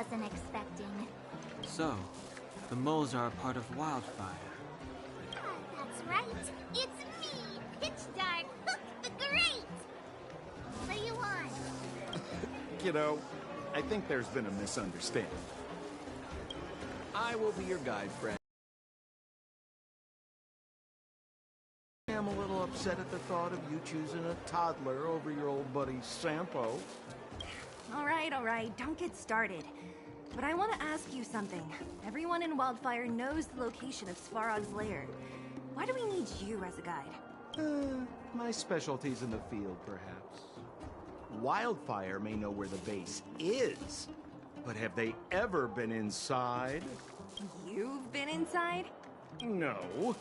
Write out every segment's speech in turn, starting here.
wasn't expecting. So, the moles are a part of Wildfire. That's right. It's me, Pitch Dark, Hook the Great! What do you want? Kiddo, I think there's been a misunderstanding. I will be your guide, friend. I'm a little upset at the thought of you choosing a toddler over your old buddy Sampo. All right, don't get started. But I want to ask you something. Everyone in Wildfire knows the location of Svarog's lair. Why do we need you as a guide? My specialty's in the field, perhaps. Wildfire may know where the base is, but have they ever been inside? You've been inside? No,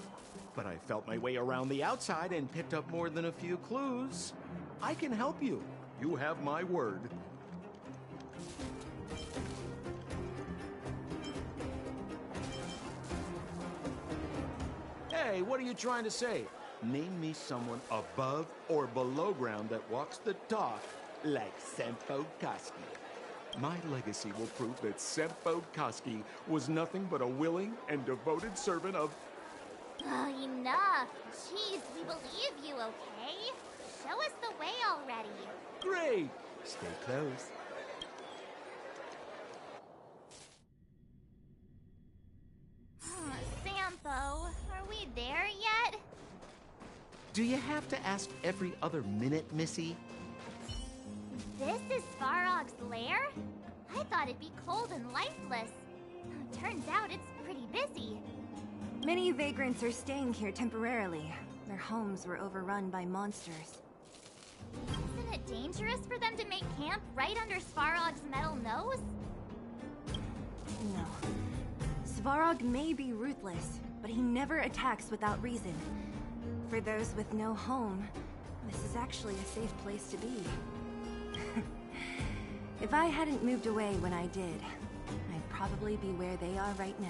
but I felt my way around the outside and picked up more than a few clues. I can help you. You have my word. Hey, what are you trying to say? Name me someone above or below ground that walks the talk like Sempo Koski. My legacy will prove that Sempo Koski was nothing but a willing and devoted servant of... Oh, enough. Jeez, we believe you, okay? Show us the way already. Great! Stay close. Sampo, are we there yet? Do you have to ask every other minute, Missy? This is Svarog's lair? I thought it'd be cold and lifeless. Turns out it's pretty busy. Many vagrants are staying here temporarily. Their homes were overrun by monsters. Isn't it dangerous for them to make camp right under Svarog's metal nose? No. Svarog may be ruthless, but he never attacks without reason. For those with no home, this is actually a safe place to be. If I hadn't moved away when I did, I'd probably be where they are right now.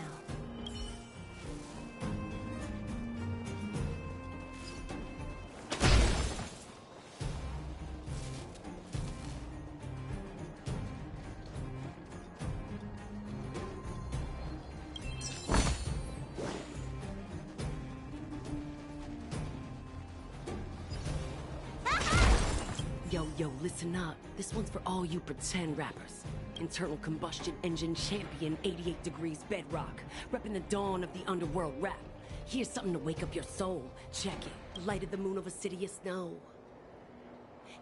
Yo, listen up. This one's for all you pretend rappers. Internal combustion engine champion, 88 degrees bedrock. Repping the dawn of the underworld rap. Here's something to wake up your soul. Check it. Light of the moon over city of snow.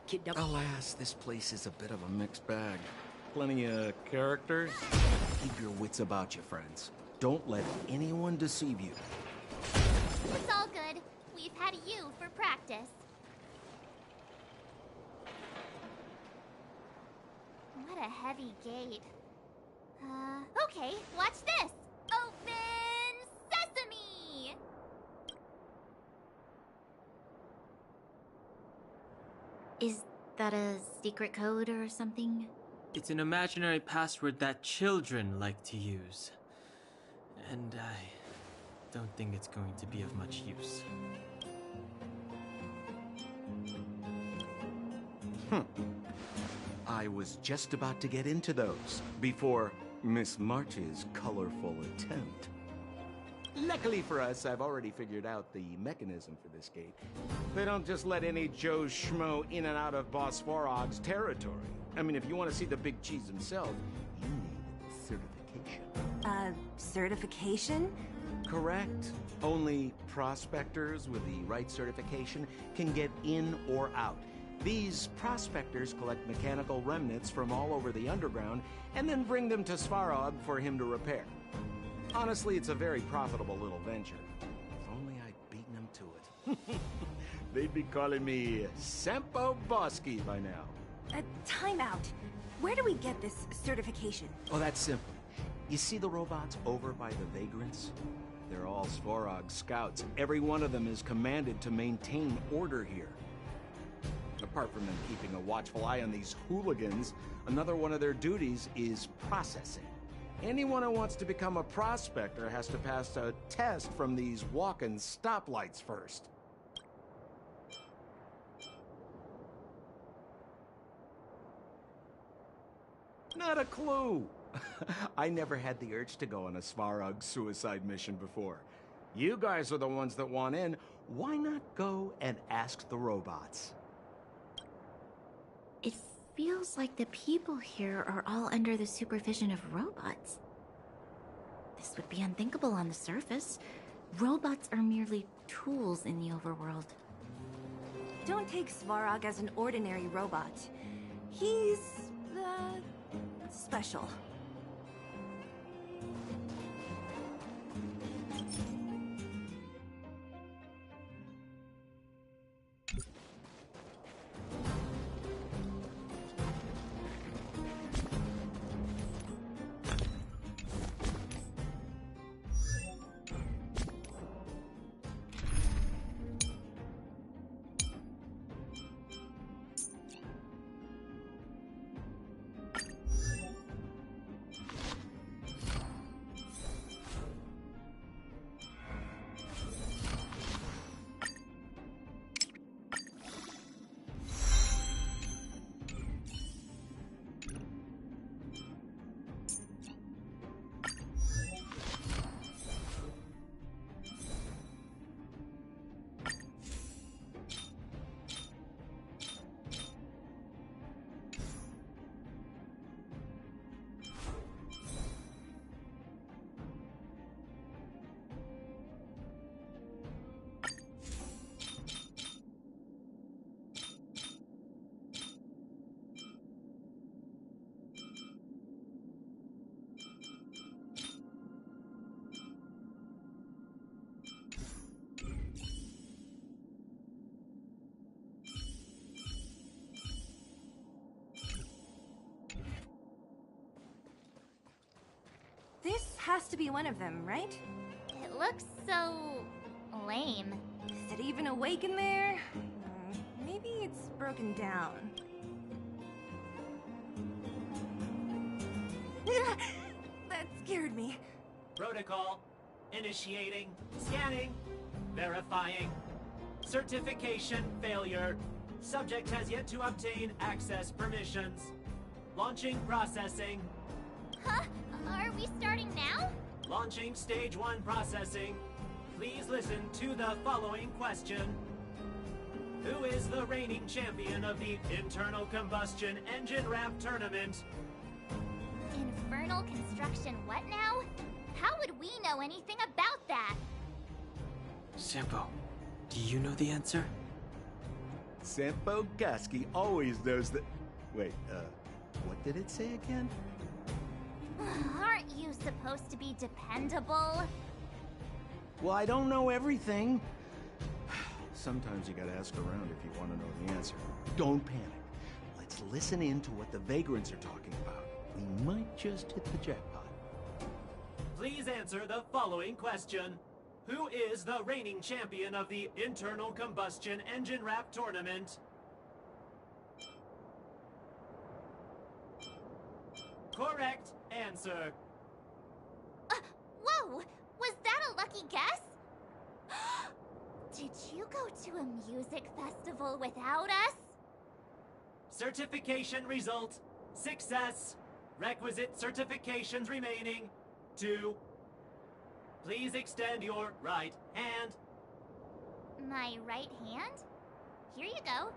Kid up. Alas, this place is a bit of a mixed bag. Plenty of characters. Keep your wits about you, friends. Don't let anyone deceive you. It's all good. We've had you for practice. What a heavy gate. Okay, watch this! Open sesame! Is that a secret code or something? It's an imaginary password that children like to use. And I don't think it's going to be of much use. I was just about to get into those before Miss March's colorful attempt. Luckily for us, I've already figured out the mechanism for this gate. They don't just let any Joe Schmo in and out of Boss Svarog's territory. I mean, if you want to see the big cheese himself, you need certification. Certification? Correct. Only prospectors with the right certification can get in or out. These prospectors collect mechanical remnants from all over the underground and then bring them to Svarog for him to repair. Honestly, it's a very profitable little venture. If only I'd beaten him to it. They'd be calling me Sempo Bosky by now. Time out. Where do we get this certification? Oh, that's simple. You see the robots over by the vagrants? They're all Svarog scouts. Every one of them is commanded to maintain order here. Apart from them keeping a watchful eye on these hooligans, another one of their duties is processing. Anyone who wants to become a prospector has to pass a test from these walking stoplights first. Not a clue. I never had the urge to go on a Svarog suicide mission before. You guys are the ones that want in. Why not go and ask the robots? It feels like the people here are all under the supervision of robots. This would be unthinkable on the surface. Robots are merely tools in the overworld. Don't take Svarog as an ordinary robot. He's, special. This has to be one of them, right? It looks so lame. Is it even awake in there? Maybe it's broken down. That scared me. Protocol. Initiating. Scanning. Verifying. Certification failure. Subject has yet to obtain access permissions. Launching processing. Huh? Are we starting now? Launching stage 1 processing. Please listen to the following question. Who is the reigning champion of the internal combustion engine wrap tournament? Infernal construction what now? How would we know anything about that? Sampo, do you know the answer? Sampo Gaski always knows that... Wait, what did it say again? Aren't you supposed to be dependable? Well, I don't know everything. Sometimes you gotta ask around if you want to know the answer. Don't panic. Let's listen in to what the vagrants are talking about. We might just hit the jackpot. Please answer the following question. Who is the reigning champion of the internal combustion engine wrap tournament? Correct answer. Whoa! Was that a lucky guess? Did you go to a music festival without us? Certification result. Success. Requisite certifications remaining. 2. Please extend your right hand. My right hand? Here you go.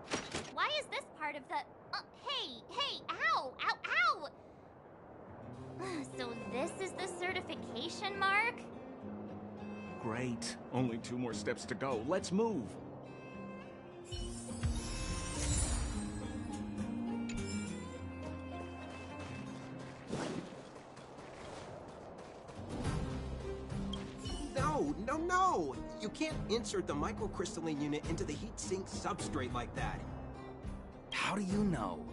Why is this part of the... hey, ow, ow, ow! So this is the certification mark? Great. Only 2 more steps to go. Let's move. No! You can't insert the microcrystalline unit into the heat-sink substrate like that. How do you know?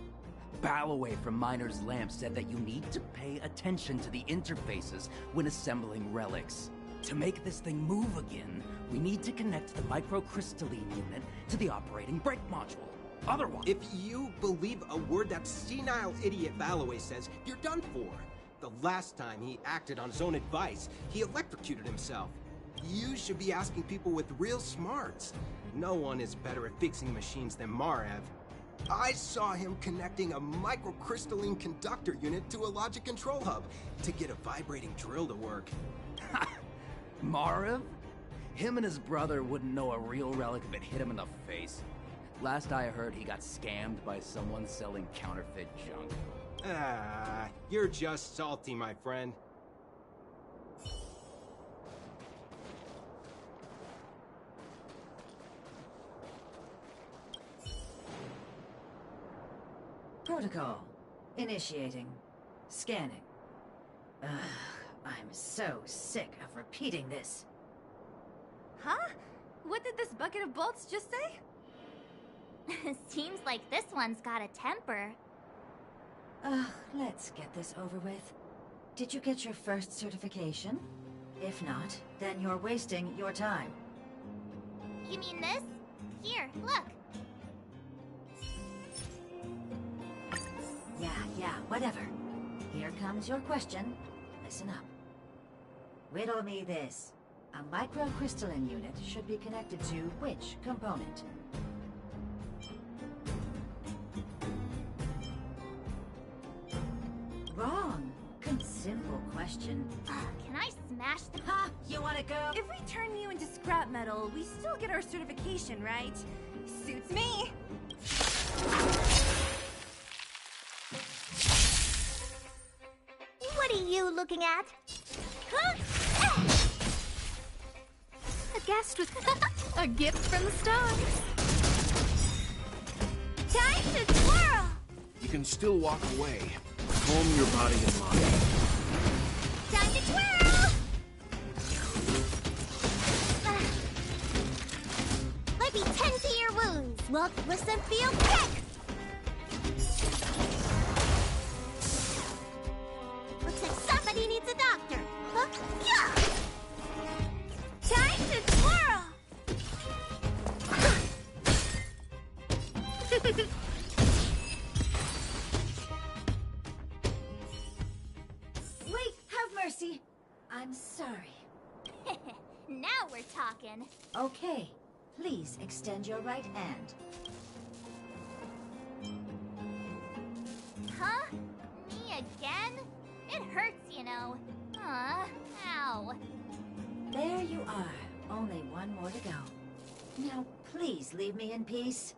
Balloway from Miner's Lamp said that you need to pay attention to the interfaces when assembling relics. To make this thing move again, we need to connect the microcrystalline unit to the operating brake module. Otherwise... If you believe a word that senile idiot Balloway says, you're done for. The last time he acted on his own advice, he electrocuted himself. You should be asking people with real smarts. No one is better at fixing machines than Marev. I saw him connecting a microcrystalline conductor unit to a logic control hub to get a vibrating drill to work. Marv? Him and his brother wouldn't know a real relic if it hit him in the face. Last I heard, he got scammed by someone selling counterfeit junk. Ah, you're just salty, my friend. Protocol. Initiating. Scanning. Ugh, I'm so sick of repeating this. Huh? What did this bucket of bolts just say? Seems like this one's got a temper. Ugh, let's get this over with. Did you get your first certification? If not, then you're wasting your time. You mean this? Here, look. Yeah, whatever. Here comes your question. Listen up. Riddle me this. A microcrystalline unit should be connected to which component? Wrong. Simple question. Can I smash the... Ha! You wanna go? If we turn you into scrap metal, we still get our certification, right? Suits me! What are you looking at? Huh? A guest with a gift from the stars. Time to twirl! You can still walk away. Calm your body and mind. Time to twirl! Let me tend to your wounds. Look, listen, feel, kick! Looks like somebody needs a doctor. Huh? Yeah! Time to twirl! Wait, have mercy. I'm sorry. Now we're talking. Okay, please extend your right hand. Huh? Me again? It hurts, you know. Ow. There you are. Only one more to go. Now, please leave me in peace.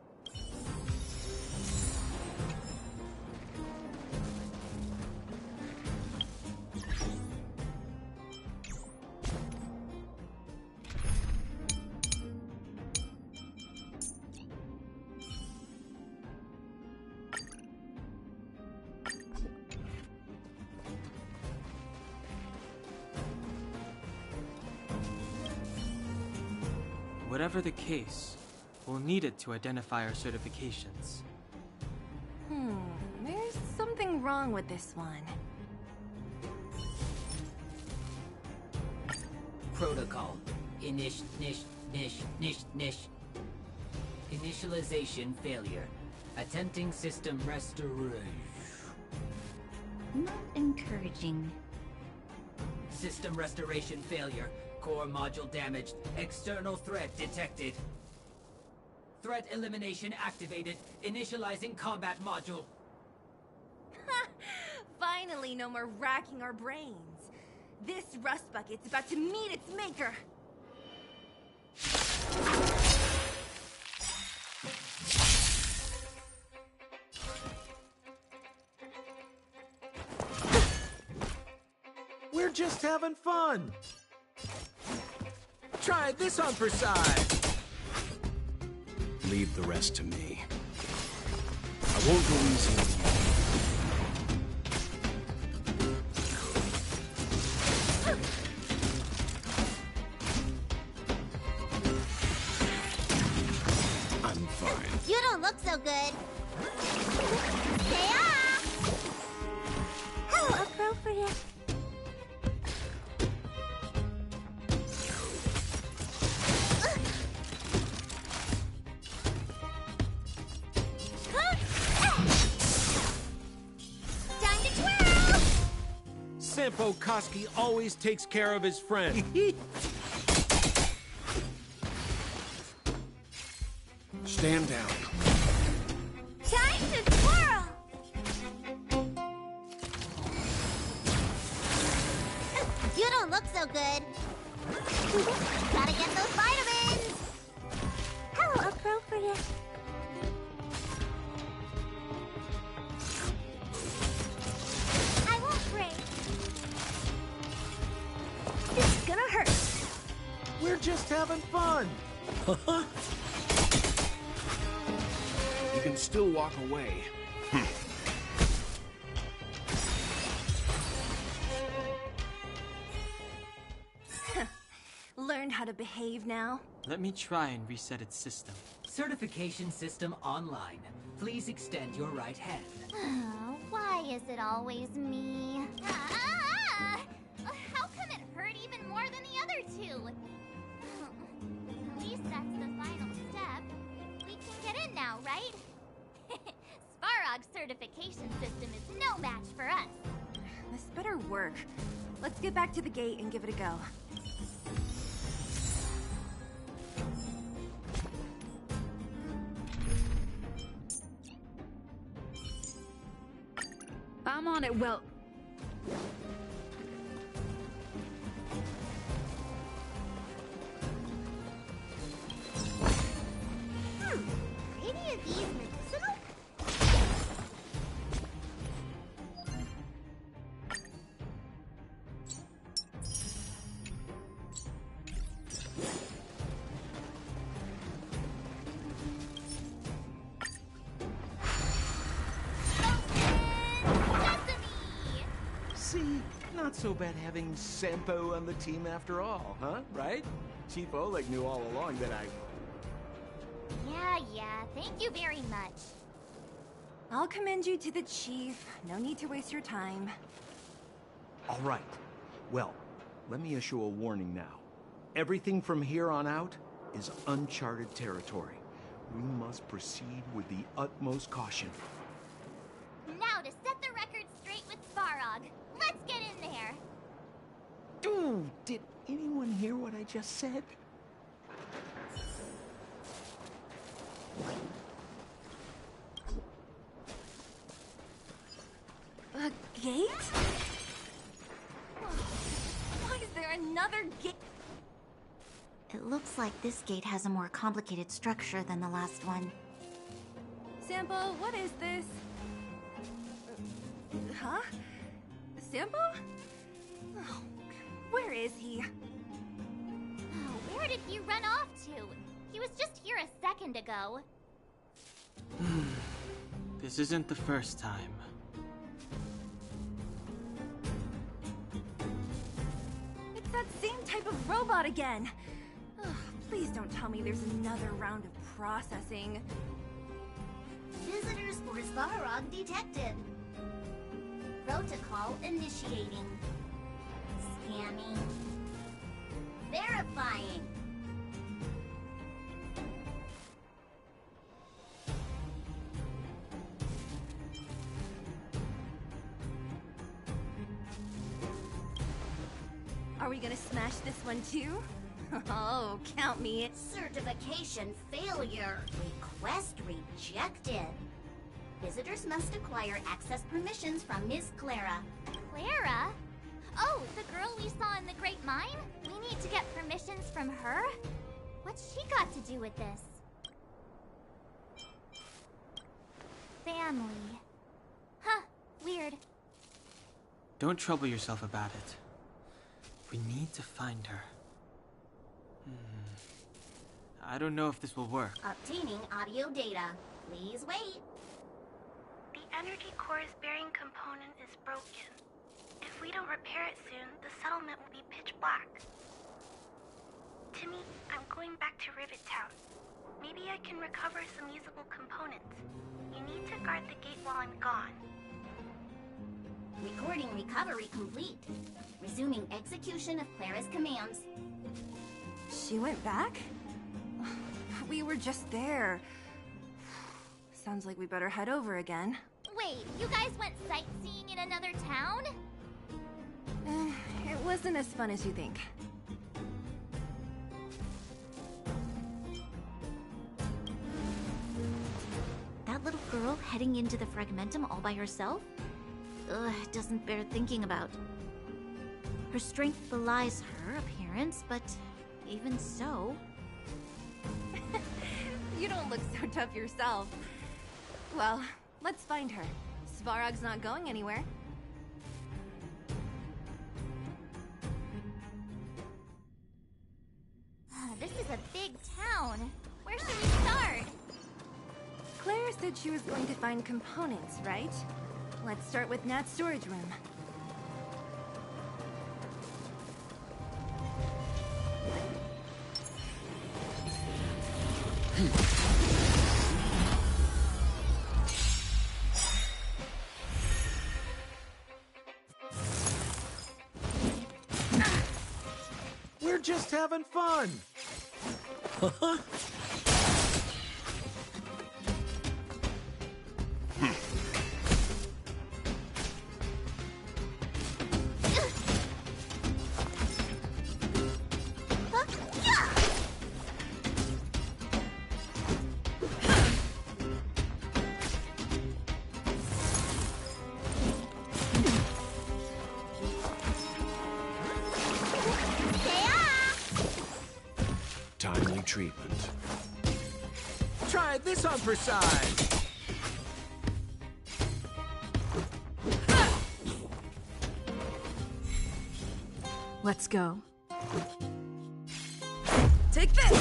Whatever the case, we'll need it to identify our certifications. There's something wrong with this one. Protocol. Initialization failure. Attempting system restoration. Not encouraging. System restoration failure. Core module damaged. External threat detected. Threat elimination activated. Initializing combat module. Finally, no more racking our brains. This rust bucket's about to meet its maker. We're just having fun. Try this on for size. Leave the rest to me. I won't go easy on you. I'm fine. You don't look so good. Stay off! How appropriate. Sampo Koski always takes care of his friend. Stand down. Time look so good. Gotta get those vitamins! Hello, appropriate. I won't break. It's gonna hurt. We're just having fun. You can still walk away. Learned how to behave now. Let me try and reset its system. Certification system online. Please extend your right hand. Why is it always me? How come it hurt even more than the other two? At least that's the final step. We can get in now, right? Svarog's certification system is no match for us. This better work. Let's get back to the gate and give it a go. I'm on it, well... Any of these medicinal? See, not so bad having Sampo on the team after all, huh? Right? Chief Oleg knew all along that I... Yeah, thank you very much. I'll commend you to the chief. No need to waste your time. All right. Well, let me issue a warning now. Everything from here on out is uncharted territory. We must proceed with the utmost caution. Now to set the record straight with Svarog. Let's get in there. Dude, did anyone hear what I just said? A gate? Why is there another gate? It looks like this gate has a more complicated structure than the last one. Sampo, what is this? Huh? Sampo? Oh, where is he? Where did he run off to? He was just here a second ago. This isn't the first time. It's that same type of robot again. Ugh, please don't tell me there's another round of processing. Visitors for Svarog detected. Protocol initiating. Scanning. Verifying. Are we gonna smash this one too? Oh, count me in. Certification failure. Request rejected. Visitors must acquire access permissions from Miss Clara. Clara? Oh, the girl we saw in the Great Mine? We need to get permissions from her? What's she got to do with this? Family. Huh, weird. Don't trouble yourself about it. We need to find her. I don't know if this will work. Obtaining audio data. Please wait. The energy core's bearing component is broken. If we don't repair it soon, the settlement will be pitch black. Timmy, I'm going back to Rivet Town. Maybe I can recover some usable components. You need to guard the gate while I'm gone. Recording recovery complete. Resuming execution of Clara's commands. She went back? We were just there. Sounds like we better head over again. Wait, you guys went sightseeing in another town? It wasn't as fun as you think. That little girl heading into the Fragmentum all by herself? Ugh, it doesn't bear thinking about. Her strength belies her appearance, but even so... You don't look so tough yourself. Well, let's find her. Svarog's not going anywhere. This is a big town. Where should we start? Claire said she was going to find components, right? Let's start with Nat's storage room. We're just having fun. Timely treatment. Try this on for size. Let's go. Take this!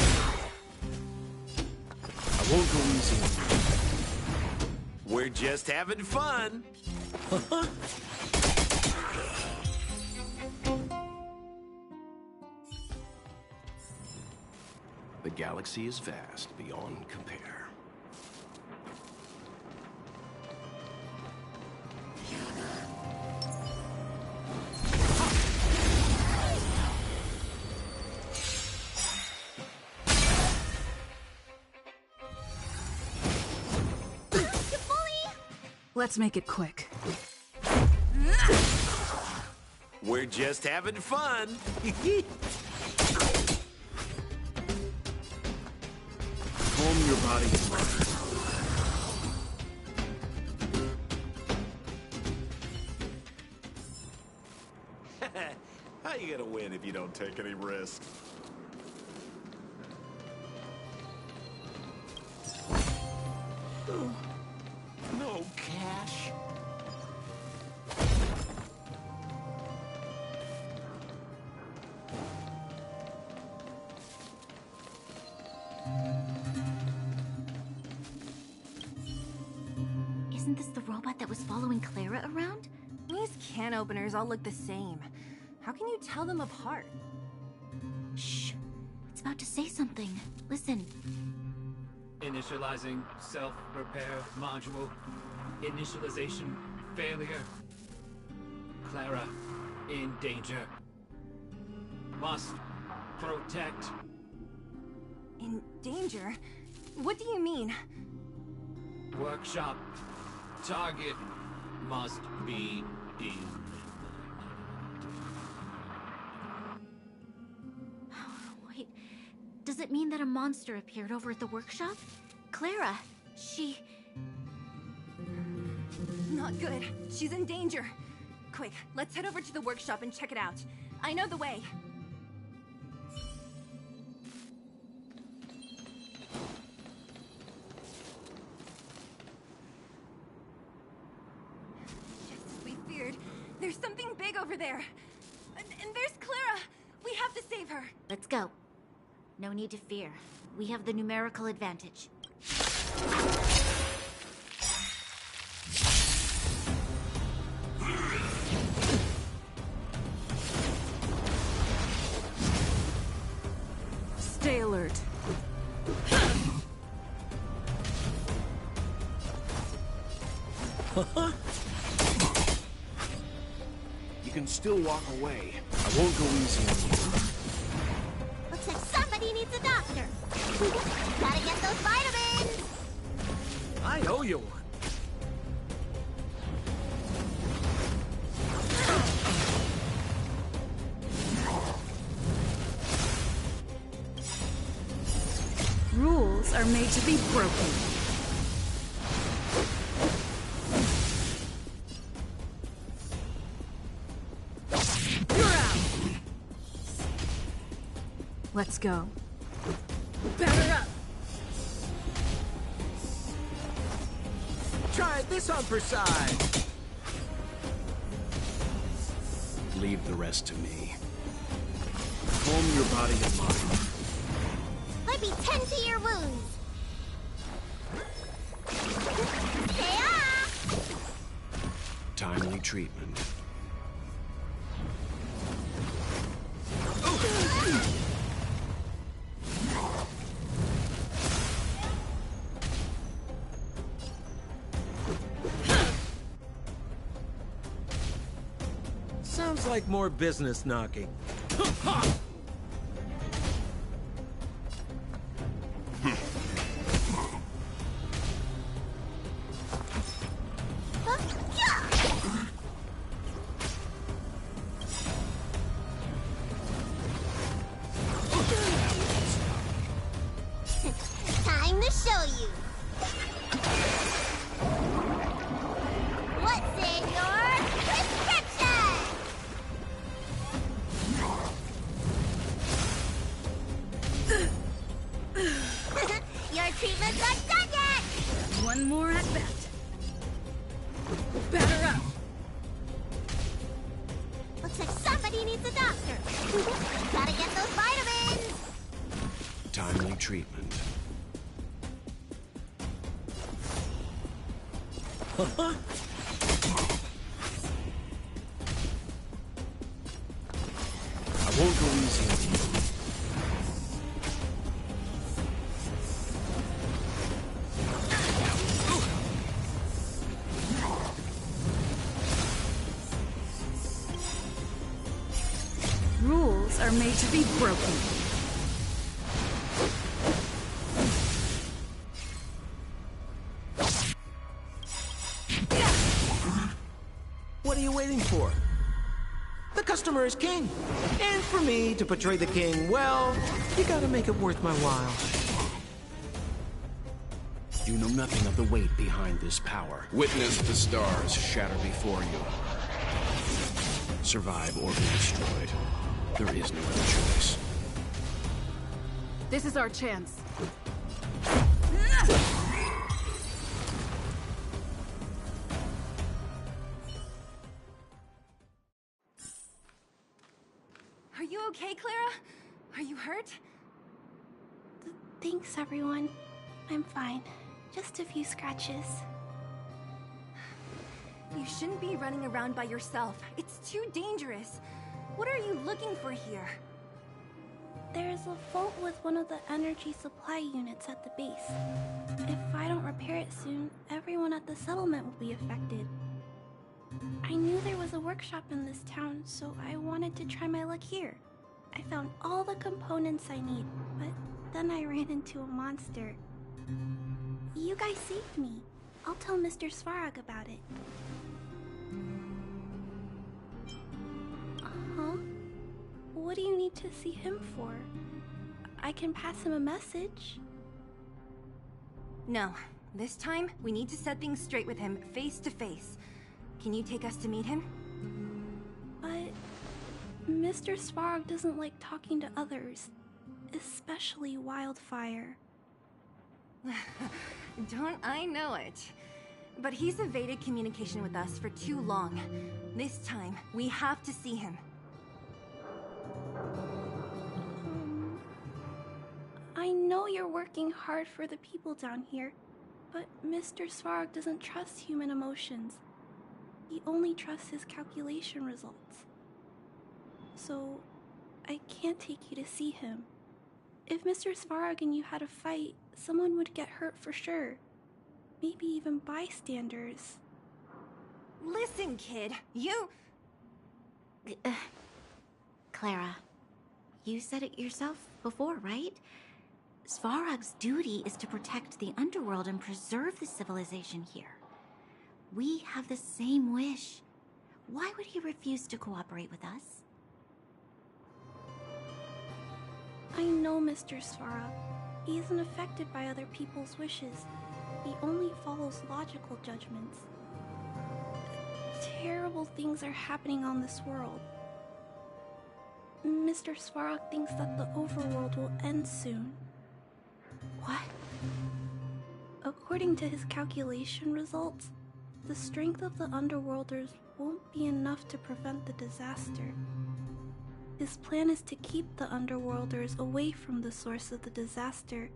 I won't go easy on you. We're just having fun. The galaxy is vast beyond compare. Let's make it quick. We're just having fun. Calm your body and mind. How you gonna win if you don't take any risks? No cash. Isn't this the robot that was following Clara around? These can openers all look the same. How can you tell them apart? Shh. It's about to say something. Listen. Initializing self-repair module. Initialization failure. Clara in danger. Must protect. In danger? What do you mean? Workshop. Target must be in. Wait, does it mean that a monster appeared over at the workshop? Clara, she... Not good. She's in danger. Quick, let's head over to the workshop and check it out. I know the way. Just as we feared. There's something big over there. And there's Clara. We have to save her. Let's go. No need to fear. We have the numerical advantage. Stay alert. You can still walk away. I won't go easy on you. Looks like somebody needs a doctor. Gotta get those vitamins! I owe you one. Rules are made to be broken. You're out! Let's go. Batter up! Try this on for size. Leave the rest to me. Calm your body and mind. Let me tend to your wounds. Timely treatment. Sounds like more business knocking. Time to show you. What's in your prescription? Your treatment's not done yet! One more at bat. Batter up! Looks like somebody needs a doctor. Gotta get those vitamins! Timely treatment. I won't go easy on you. Rules are made to be broken. What are you waiting for? The customer is king. And for me to portray the king, well, you gotta make it worth my while. You know nothing of the weight behind this power. Witness the stars shatter before you. Survive or be destroyed. There is no other choice. This is our chance. Are you okay, Clara? Are you hurt? Thanks, everyone. I'm fine. Just a few scratches. You shouldn't be running around by yourself. It's too dangerous. What are you looking for here? There's a fault with one of the energy supply units at the base. If I don't repair it soon, everyone at the settlement will be affected. I knew there was a workshop in this town, so I wanted to try my luck here. I found all the components I need, but then I ran into a monster. You guys saved me. I'll tell Mr. Svarog about it. Uh-huh. What do you need to see him for? I can pass him a message. No. This time, we need to set things straight with him, face to face. Can you take us to meet him? But Mr. Svarog doesn't like talking to others, especially Wildfire. Don't I know it? But he's evaded communication with us for too long. This time, we have to see him. I know you're working hard for the people down here, but Mr. Svarog doesn't trust human emotions. He only trusts his calculation results. So, I can't take you to see him. If Mr. Svarog and you had a fight, someone would get hurt for sure. Maybe even bystanders. Listen, kid, you... Clara, you said it yourself before, right? Svarog's duty is to protect the underworld and preserve the civilization here. We have the same wish. Why would he refuse to cooperate with us? I know Mr. Svarog. He isn't affected by other people's wishes. He only follows logical judgments. Terrible things are happening on this world. Mr. Svarog thinks that the overworld will end soon. What? According to his calculation results, the strength of the Underworlders won't be enough to prevent the disaster. His plan is to keep the Underworlders away from the source of the disaster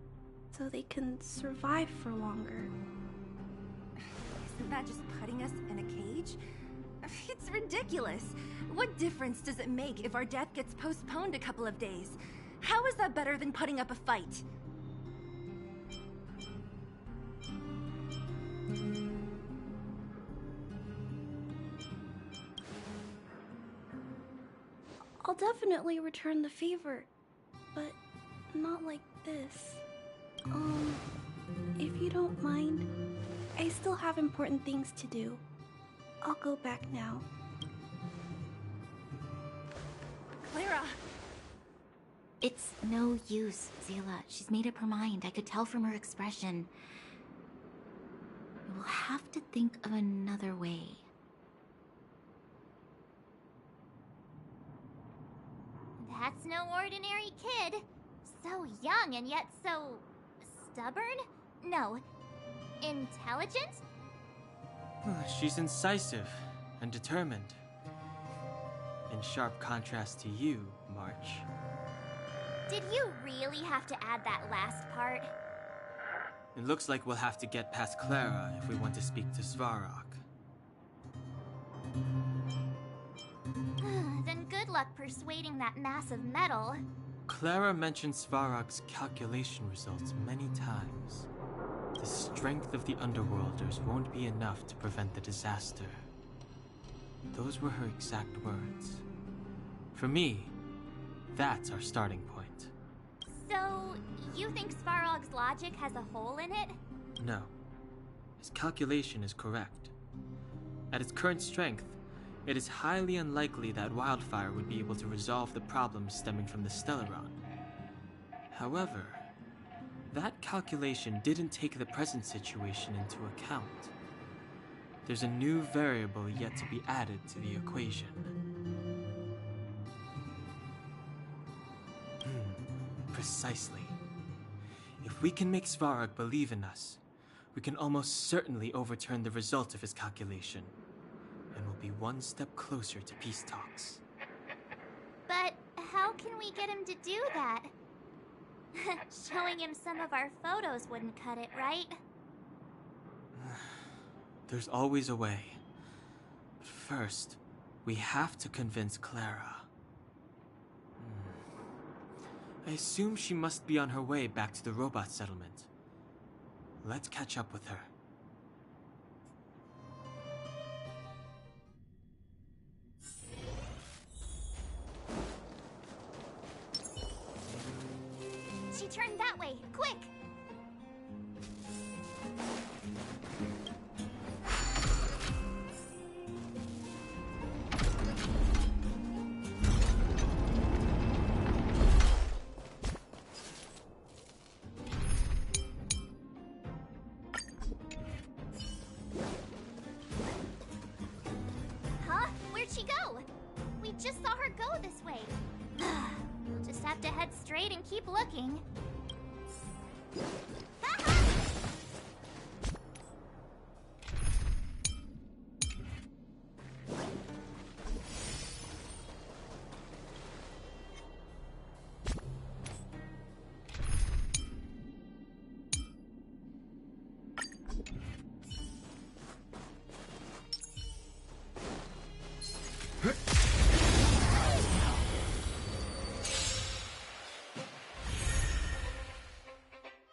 so they can survive for longer. Isn't that just putting us in a cage? It's ridiculous. What difference does it make if our death gets postponed a couple of days? How is that better than putting up a fight? I'll definitely return the favor, but not like this. If you don't mind, I still have important things to do. I'll go back now. Clara! It's no use, Zila. She's made up her mind. I could tell from her expression. We'll have to think of another way. That's no ordinary kid. So young and yet so... stubborn? No. Intelligent? She's incisive and determined. In sharp contrast to you, March. Did you really have to add that last part? It looks like we'll have to get past Clara if we want to speak to Svarog. Then good luck persuading that mass of metal. Clara mentioned Svarog's calculation results many times. The strength of the Underworlders won't be enough to prevent the disaster. Those were her exact words. For me, that's our starting point. So, you think Svarog's logic has a hole in it? No. His calculation is correct. At its current strength, it is highly unlikely that Wildfire would be able to resolve the problems stemming from the Stellaron. However, that calculation didn't take the present situation into account. There's a new variable yet to be added to the equation. Precisely. If we can make Svarog believe in us, we can almost certainly overturn the result of his calculation, and we'll be one step closer to peace talks. But how can we get him to do that? Showing him some of our photos wouldn't cut it, right? There's always a way. But first, we have to convince Clara. I assume she must be on her way back to the robot settlement. Let's catch up with her. She turned that way, quick! Huh? Where'd she go? We just saw her go this way. We'll just have to head straight and keep looking.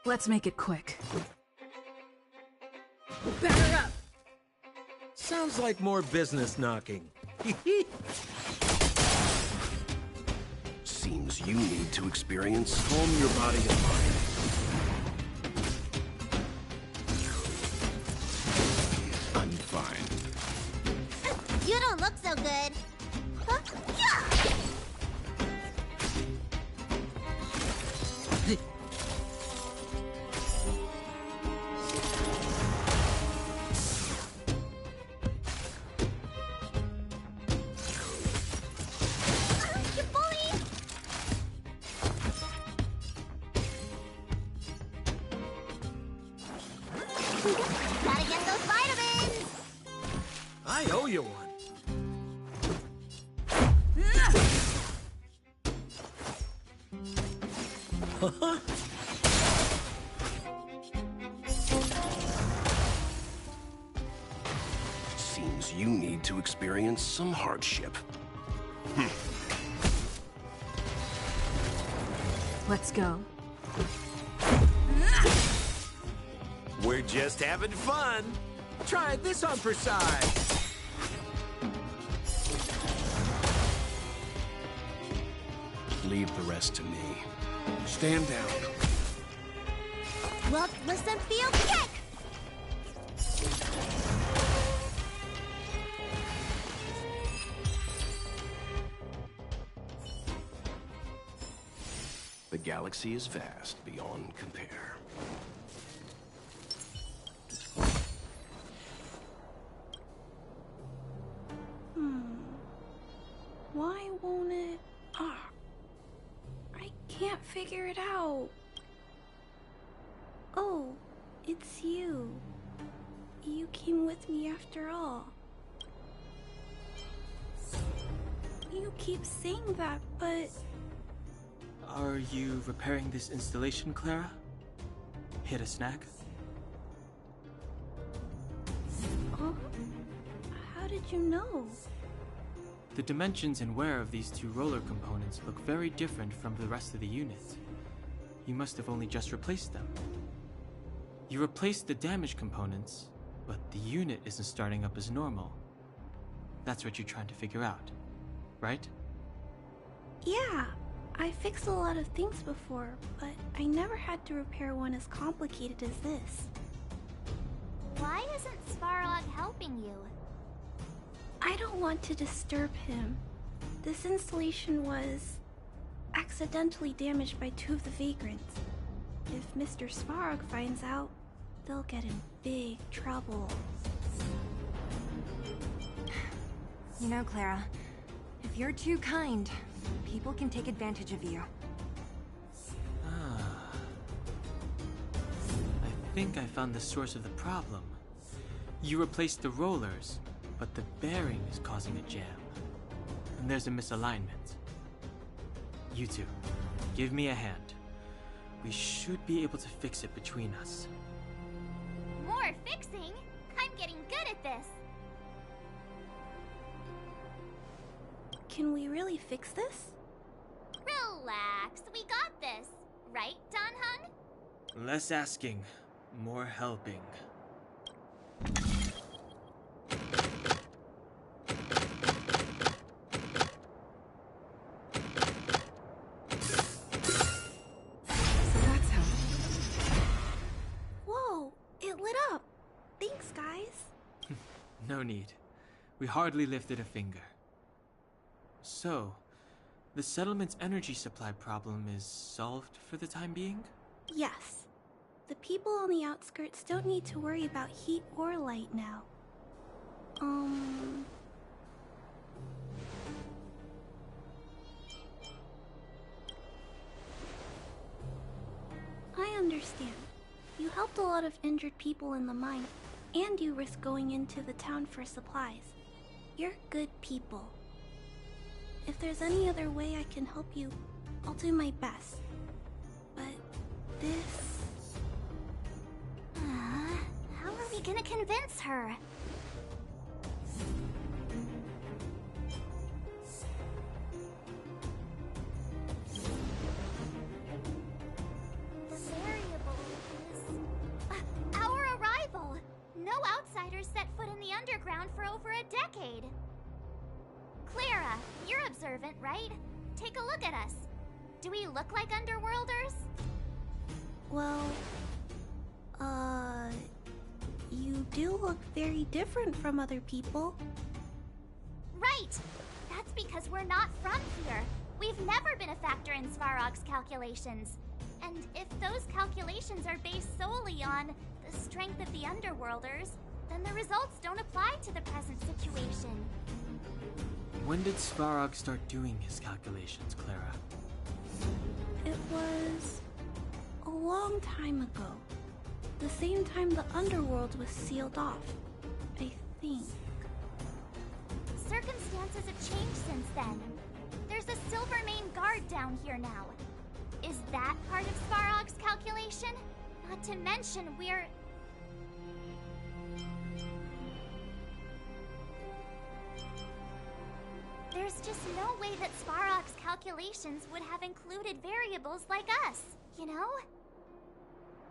Let's make it quick. Batter up! Sounds like more business knocking. Seems you need to experience calm your body and mind. I'm fine. You don't look so good. Huh? Yeah! You bully! Gotta get those vitamins! I owe you one. Seems you need to experience some hardship. Let's go. We're just having fun. Try this on for size. Leave the rest to me. Stand down. Look, listen, feel, kick! The galaxy is vast beyond compare. Why won't it? I can't figure it out. Oh, it's you. You came with me after all. You keep saying that, but... Are you repairing this installation, Clara? Hit a snack? Huh? How did you know? The dimensions and wear of these two roller components look very different from the rest of the unit. You must have only just replaced them. You replaced the damaged components, but the unit isn't starting up as normal. That's what you're trying to figure out, right? Yeah, I fixed a lot of things before, but I never had to repair one as complicated as this. Why isn't Svarog helping you? I don't want to disturb him. This installation was accidentally damaged by two of the vagrants. If Mr. Svarog finds out, they'll get in big trouble. You know, Clara, if you're too kind, people can take advantage of you. I think I found the source of the problem. You replaced the rollers, but the bearing is causing a jam. And there's a misalignment. You two, give me a hand. We should be able to fix it between us. More fixing? I'm getting good at this. Can we really fix this? Relax, we got this. Right, Don Hung? Less asking, more helping. Whoa, it lit up. Thanks, guys. No need. We hardly lifted a finger. So, the settlement's energy supply problem is solved for the time being? Yes. The people on the outskirts don't need to worry about heat or light now. I understand. You helped a lot of injured people in the mine, and you risked going into the town for supplies. You're good people. If there's any other way I can help you, I'll do my best. But this... How are we gonna convince her? The variable is... our arrival! No outsiders set foot in the underground for over a decade. Clara, you're observant, right? Take a look at us. Do we look like underworlders? Well... You do look very different from other people. Right! That's because we're not from here. We've never been a factor in Svarog's calculations. And if those calculations are based solely on the strength of the Underworlders, then the results don't apply to the present situation. When did Svarog start doing his calculations, Clara? It was... a long time ago. the same time the underworld was sealed off, I think. Circumstances have changed since then. There's a Silvermane guard down here now. Is that part of Svarog's calculation? Not to mention, we're... There's just no way that Svarog's calculations would have included variables like us, you know?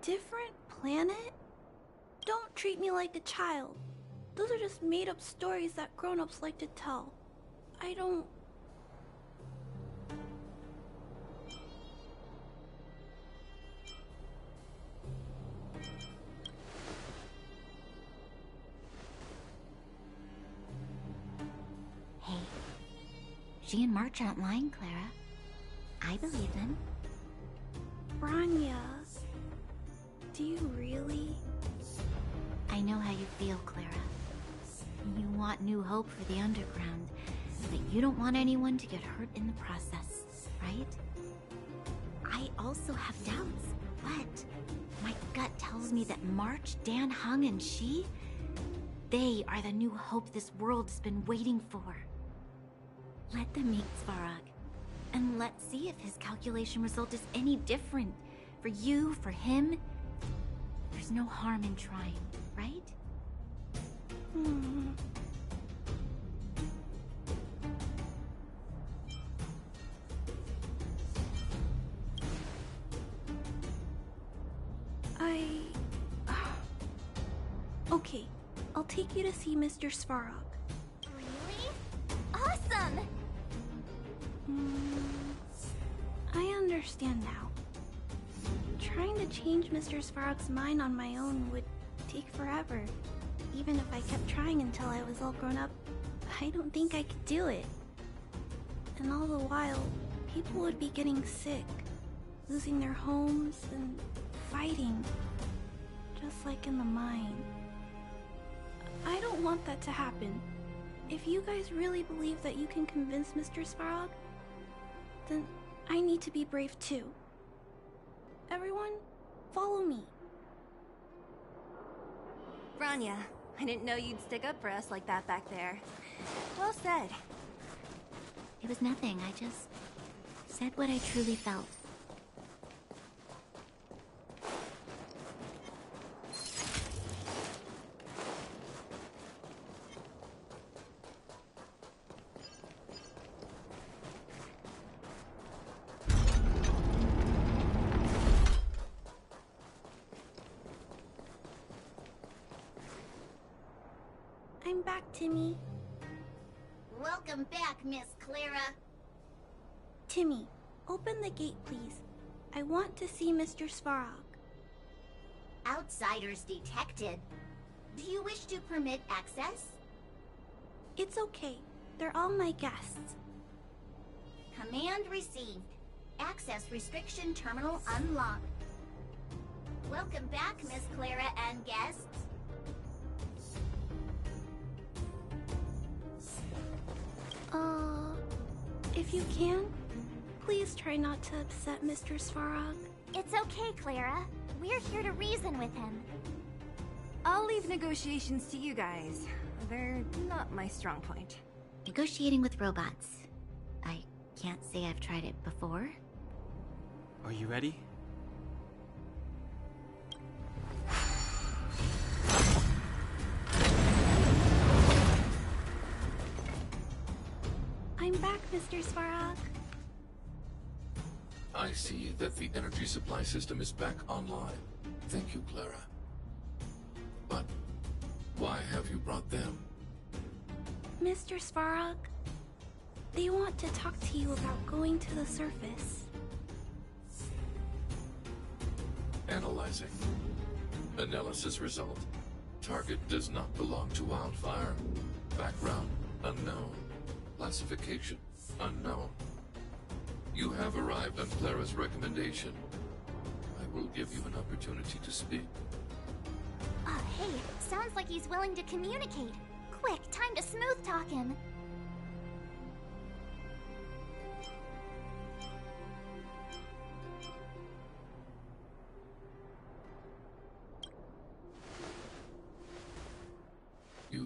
Different planet? Don't treat me like a child. Those are just made-up stories that grown-ups like to tell. I don't... Hey, she and March aren't lying, Clara. I believe them. Branya, do you really? I know how you feel, Clara. You want new hope for the underground, but you don't want anyone to get hurt in the process, right? I also have doubts, but my gut tells me that March, Dan Heng, and she, they are the new hope this world's been waiting for. Let them meet Svarog, and let's see if his calculation result is any different. For you, for him, there's no harm in trying, right? Okay, I'll take you to see Mr. Svarog. Really? Awesome! I understand now. Trying to change Mr. Svarog's mind on my own would take forever. Even if I kept trying until I was all grown up, I don't think I could do it. And all the while, people would be getting sick, losing their homes, and fighting. Just like in the mine. I don't want that to happen. If you guys really believe that you can convince Mr. Svarog, then I need to be brave too. Everyone, follow me. Branya, I didn't know you'd stick up for us like that back there. Well said. It was nothing, I just said what I truly felt. I'm back, Timmy. Welcome back, Miss Clara. Timmy, open the gate, please. I want to see Mr. Svarog. Outsiders detected. Do you wish to permit access? It's okay. They're all my guests. Command received. Access restriction terminal unlocked. Welcome back, Miss Clara and guests. If you can, please try not to upset Mr. Svarog. It's okay, Clara. We're here to reason with him. I'll leave negotiations to you guys. They're not my strong point. Negotiating with robots. I can't say I've tried it before. Are you ready? I'm back, Mr. Svarog. I see that the energy supply system is back online. Thank you, Clara. But why have you brought them? Mr. Svarog, they want to talk to you about going to the surface. Analyzing. Analysis result. Target does not belong to Wildfire. Background unknown. Classification unknown. You have arrived on Clara's recommendation. I will give you an opportunity to speak. Hey, sounds like he's willing to communicate. Quick, time to smooth talk him.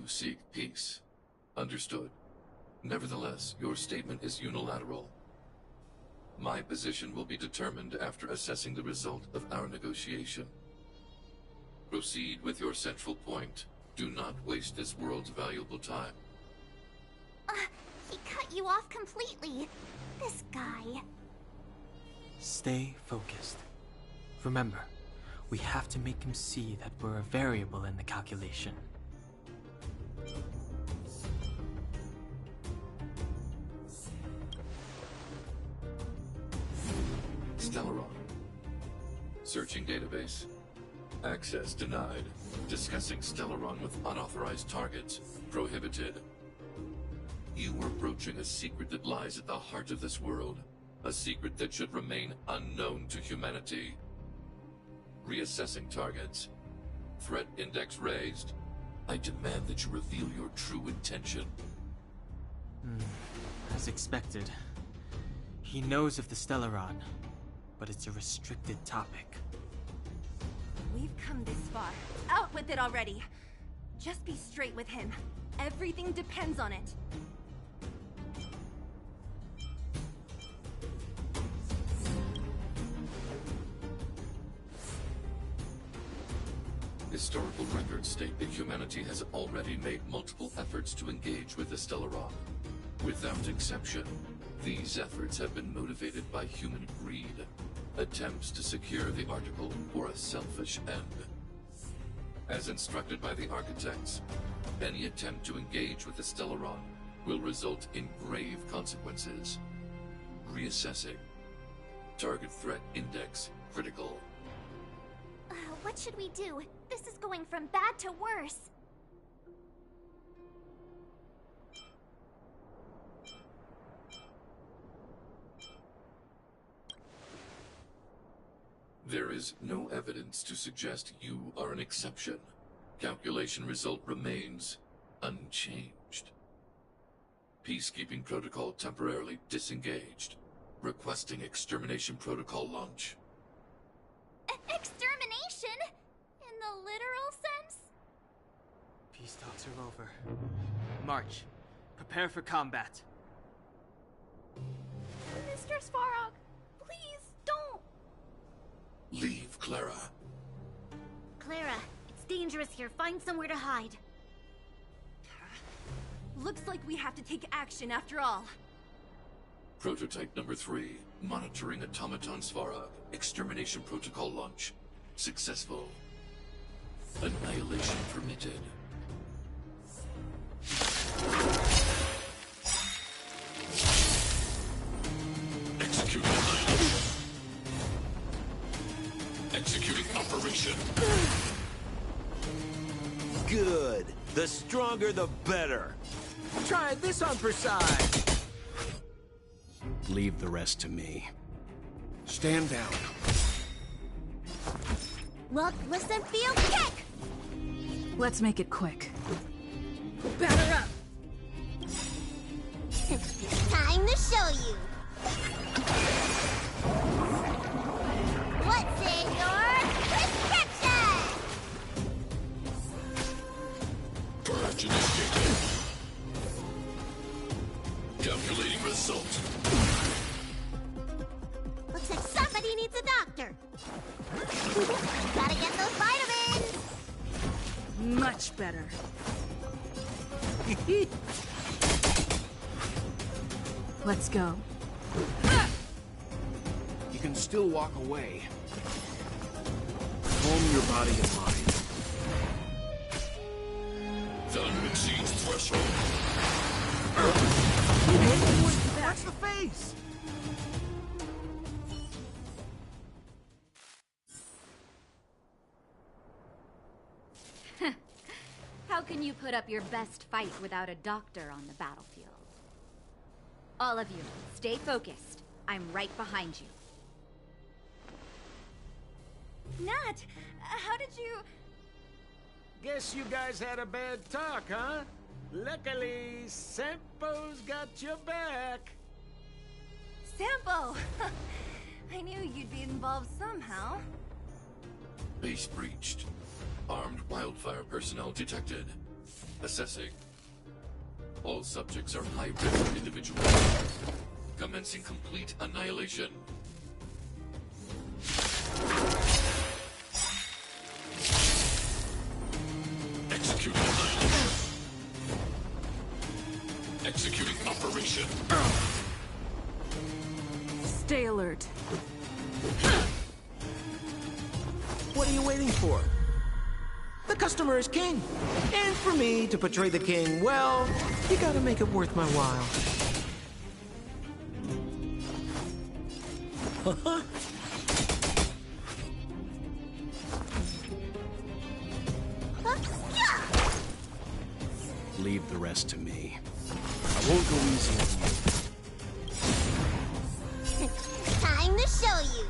seek peace. Understood. Nevertheless, your statement is unilateral. My position will be determined after assessing the result of our negotiation. Proceed with your central point. Do not waste this world's valuable time. He cut you off completely. This guy. Stay focused. Remember, we have to make him see that we're a variable in the calculation. Stellaron. Searching database. Access denied. Discussing Stellaron with unauthorized targets. Prohibited. You are broaching a secret that lies at the heart of this world. A secret that should remain unknown to humanity. Reassessing targets. Threat index raised. I demand that you reveal your true intention. As expected. He knows of the Stellaron, but it's a restricted topic. We've come this far. Out with it already. Just be straight with him. Everything depends on it. Historical records state that humanity has already made multiple efforts to engage with the Stellaron. Without exception, these efforts have been motivated by human greed, attempts to secure the article for a selfish end. As instructed by the architects, any attempt to engage with the Stellaron will result in grave consequences. Reassessing. Target threat index critical. What should we do? This is going from bad to worse. There is no evidence to suggest you are an exception. Calculation result remains unchanged. Peacekeeping protocol temporarily disengaged. Requesting extermination protocol launch. Extermination? In the literal sense? Peace talks are over. March. Prepare for combat. Mr. Svarog, please don't. Leave, Clara. Clara, it's dangerous here. Find somewhere to hide. Looks like we have to take action after all. Prototype number 3. Monitoring automaton Svarog. Extermination protocol launch. Successful. Annihilation permitted. Executing annihilation. Executing operation. Good. The stronger, the better. Try this on for size. Leave the rest to me. Stand down. Look, listen, feel, kick! Let's make it quick. Batter up! Time to show you! What's in your prescription? Purge initiated. Calculating result. Looks like somebody needs a doctor. Gotta get those vitamins! Much better. Let's go. You can still walk away. Calm your body and mind. Value exceeds threshold. Watch the face! How can you put up your best fight without a doctor on the battlefield? All of you, stay focused. I'm right behind you. Nat, how did you... Guess you guys had a bad talk, huh? Luckily, Sampo's got your back. Sampo! I knew you'd be involved somehow. Base breached. Armed wildfire personnel detected. Assessing. All subjects are high-risk individuals. Commencing complete annihilation. Executing annihilation. Executing operation. Stay alert. What are you waiting for? The customer is king. And for me to portray the king, well, you gotta make it worth my while. Leave the rest to me. I won't go easy on you. Time to show you.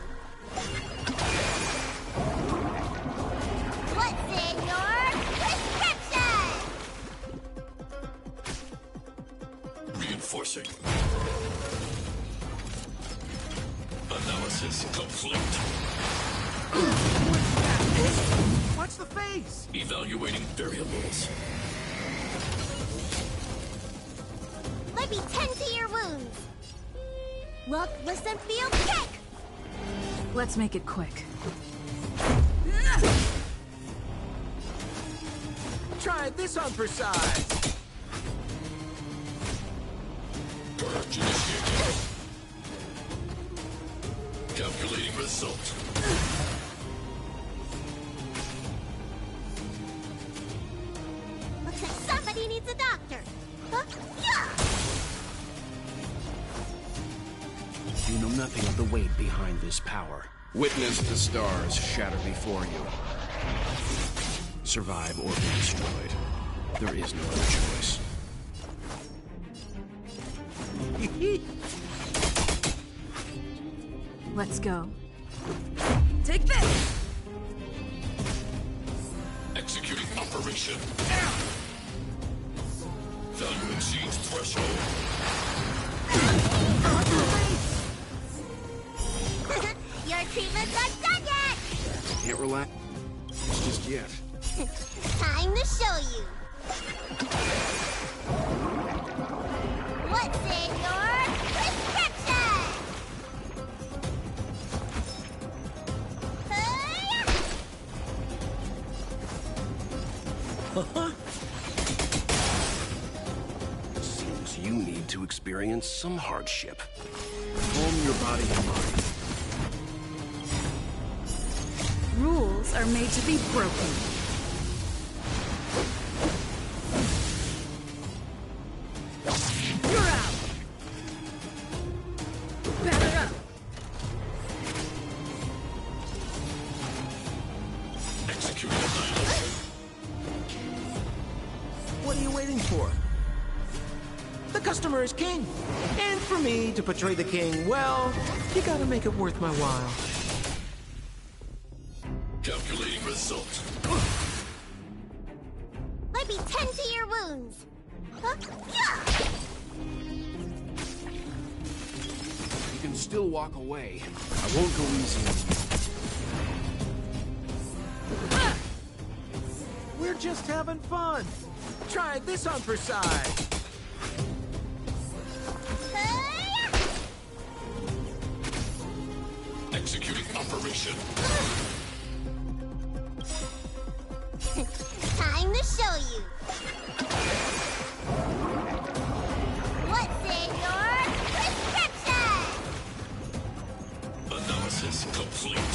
What's in your prescription? Reinforcing. Analysis complete. Watch the face! Evaluating variables. Let me tend to your wounds. Look, listen, feel, kick! Let's make it quick. Try this on for size. Purge initiated. Calculating result. Looks like somebody needs a doctor. Huh? Yeah! You know nothing of the weight behind this power. Witness the stars shatter before you. Survive or be destroyed. There is no other choice. Let's go. Take this! Executing operation. Value exceeds threshold. Your treatment's not done yet! Can't relax just yet. Time to show you. What's in your prescription? Seems you need to experience some hardship. Calm your body and mind. Rules are made to be broken. You're out! Batter up! Executing annihilation. What are you waiting for? The customer is king. And for me to portray the king, well, you gotta make it worth my while. Calculating result. Let me tend to your wounds. Huh? Yeah! You can still walk away. I won't go easy on you. We're just having fun. Try this on for size. Executing operation. Time to show you. What's in your prescription? Analysis complete.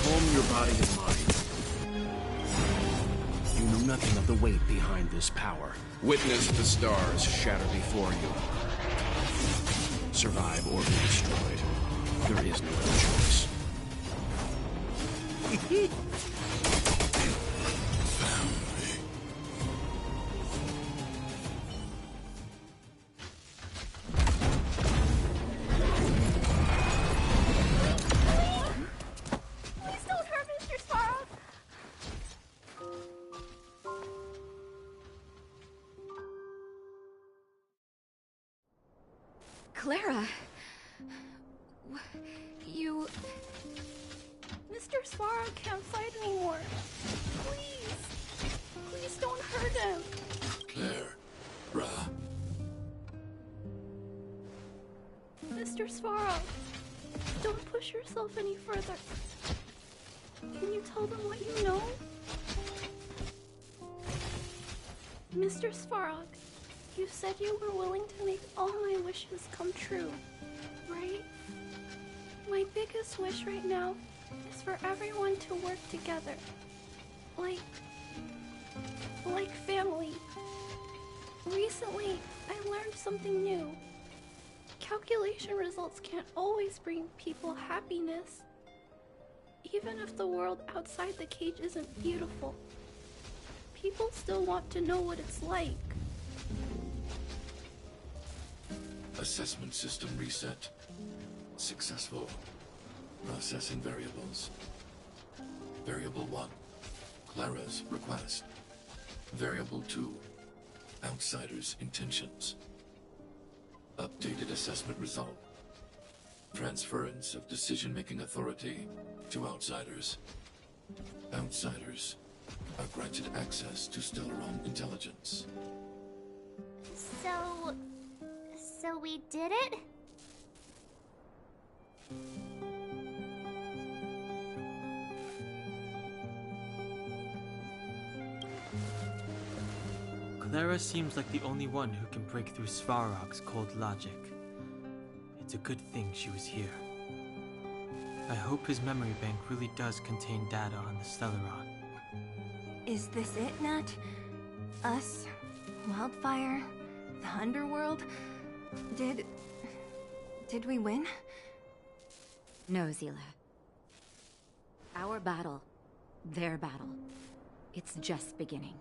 Calm your body and mind. You know nothing of the weight behind this power. Witness the stars shatter before you. Survive or be destroyed. There is no other choice. Please don't hurt Mr. Sparrow. Clara. you... Mr. Svarog can't fight anymore. Please. Please don't hurt him. Claire. Ra. Mr. Svarog, don't push yourself any further. Can you tell them what you know? Mr. Svarog, you said you were willing to make all my wishes come true, right? My biggest wish right now is for everyone to work together. Like family. Recently, I learned something new. Calculation results can't always bring people happiness. Even if the world outside the cage isn't beautiful, people still want to know what it's like. Assessment system reset. Successful. Processing variables. Variable 1. Clara's request. Variable 2. Outsider's intentions. Updated assessment result. Transference of decision-making authority to outsiders. Outsiders are granted access to Stellaron intelligence. So we did it? Clara seems like the only one who can break through Svarog's cold logic. It's a good thing she was here. I hope his memory bank really does contain data on the Stellaron. Is this it, Nat? Us? Wildfire? The Underworld? Did we win? No, Zila. Our battle, their battle, it's just beginning.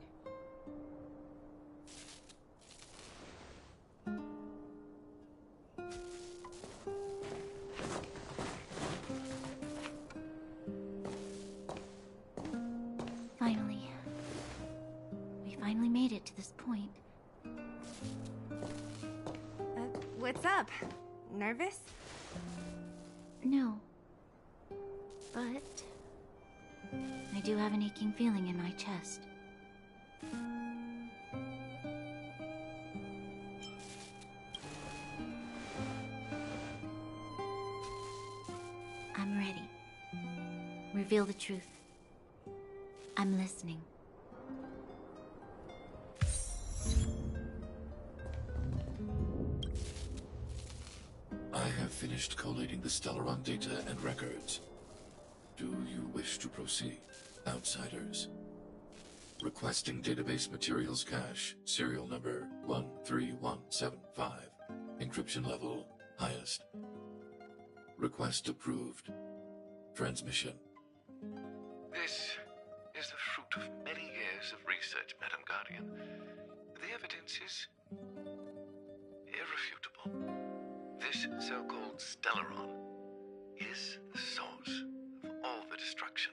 We finally made it to this point. What's up? Nervous? No. But I do have an aching feeling in my chest. I'm ready. Reveal the truth. I'm listening. I have finished collating the Stellaron data and records. Do you wish to proceed, outsiders? Requesting database materials cache, serial number 13175. Encryption level, highest. Request approved. Transmission. This is the fruit of many years of research, Madam Guardian. The evidence is irrefutable. This so-called Stellaron is the source of all the destruction.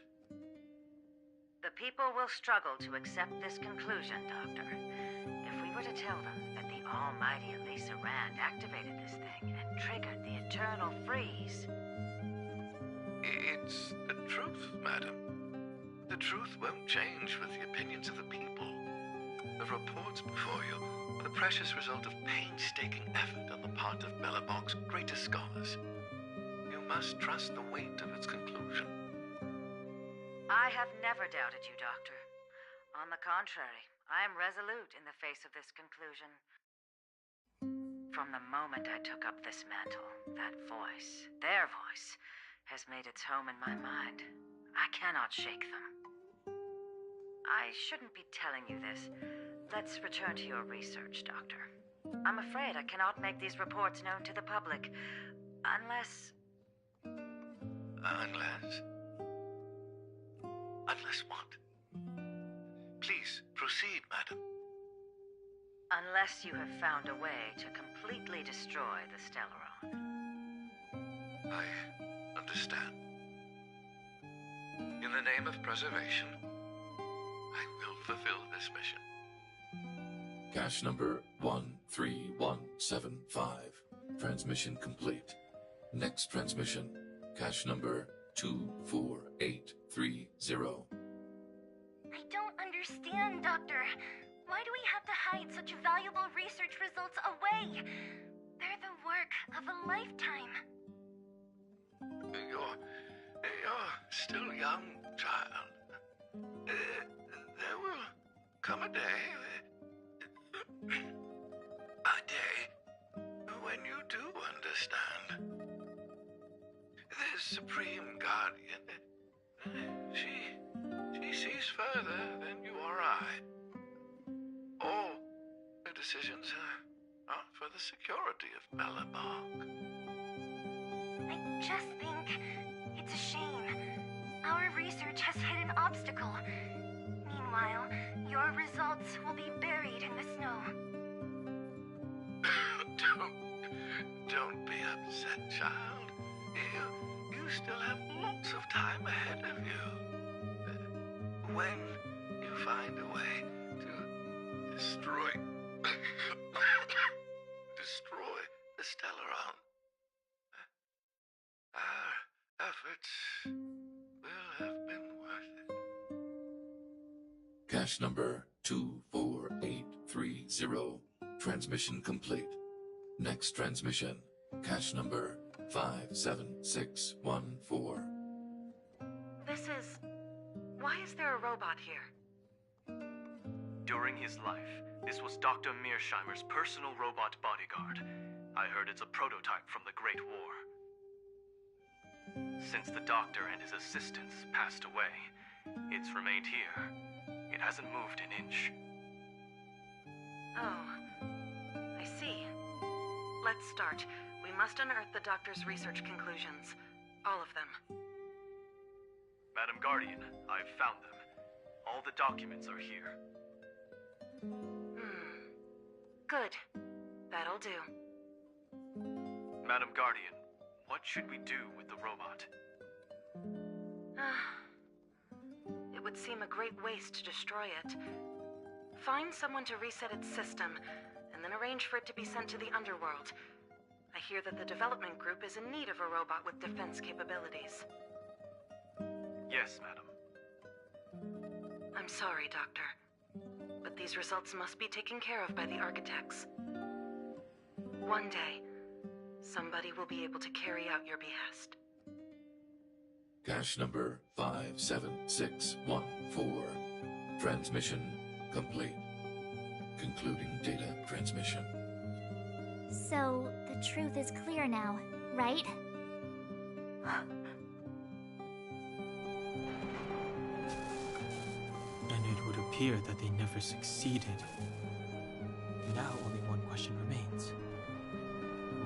The people will struggle to accept this conclusion, Doctor. If we were to tell them that the almighty Elisa Rand activated this thing and triggered the eternal freeze... It's the truth, madam. The truth won't change with the opinions of the people. The reports before you are the precious result of painstaking effort on the part of Belobog's greatest scholars. You must trust the weight of its conclusion. I have never doubted you, Doctor. On the contrary, I am resolute in the face of this conclusion. From the moment I took up this mantle, that voice, their voice, has made its home in my mind. I cannot shake them. I shouldn't be telling you this. Let's return to your research, Doctor. I'm afraid I cannot make these reports known to the public, unless... Unless? Unless what? Please, proceed, madam. Unless you have found a way to completely destroy the Stellaron. I understand. In the name of preservation, I will fulfill this mission. Cache number 13175. Transmission complete. Next transmission. Cache number 24830. I don't understand, Doctor. Why do we have to hide such valuable research results away? They're the work of a lifetime. You're still young, child. There will come a day when you do understand. This Supreme Guardian, she sees further than you or I. All her decisions are for the security of Belobog. I just think it's a shame. Our research has hit an obstacle. Meanwhile, your results will be buried in the snow. Don't be upset, child. You still have lots of time ahead of you. When you find a way to destroy the Stellaron, our efforts will have been worth it. Cache number 24830. Transmission complete. Next transmission. Cache number 57614. Why is there a robot here? During his life, this was Dr. Mearsheimer's personal robot bodyguard. I heard it's a prototype from the Great War. Since the doctor and his assistants passed away, it's remained here. It hasn't moved an inch. Oh, I see. Let's start. We must unearth the doctor's research conclusions. All of them. Madam Guardian, I've found them. All the documents are here. Good. That'll do. Madam Guardian, what should we do with the robot? It would seem a great waste to destroy it. Find someone to reset its system, and then arrange for it to be sent to the underworld. I hear that the development group is in need of a robot with defense capabilities. Yes, madam. I'm sorry, Doctor, but these results must be taken care of by the architects. One day, somebody will be able to carry out your behest. Cache number 57614. Transmission complete. Concluding data transmission. So, the truth is clear now, right? And it would appear that they never succeeded. Now only one question remains.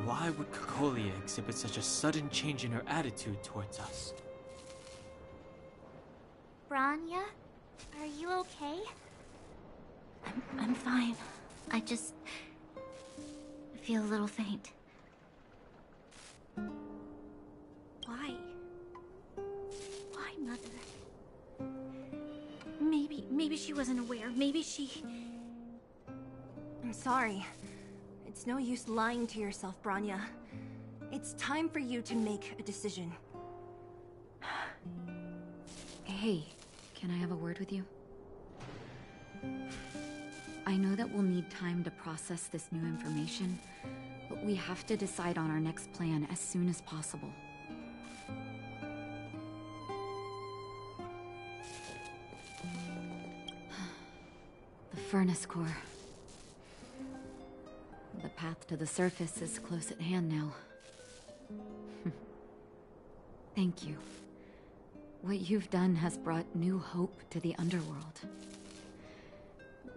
Why would Cocolia exhibit such a sudden change in her attitude towards us? Branya, are you okay? I'm fine. I just feel a little faint. Why? Why, Mother? Maybe she wasn't aware. Maybe she... I'm sorry. It's no use lying to yourself, Branya. It's time for you to make a decision. Hey, can I have a word with you? I know that we'll need time to process this new information, but we have to decide on our next plan as soon as possible. The furnace core. The path to the surface is close at hand now. Thank you. What you've done has brought new hope to the underworld.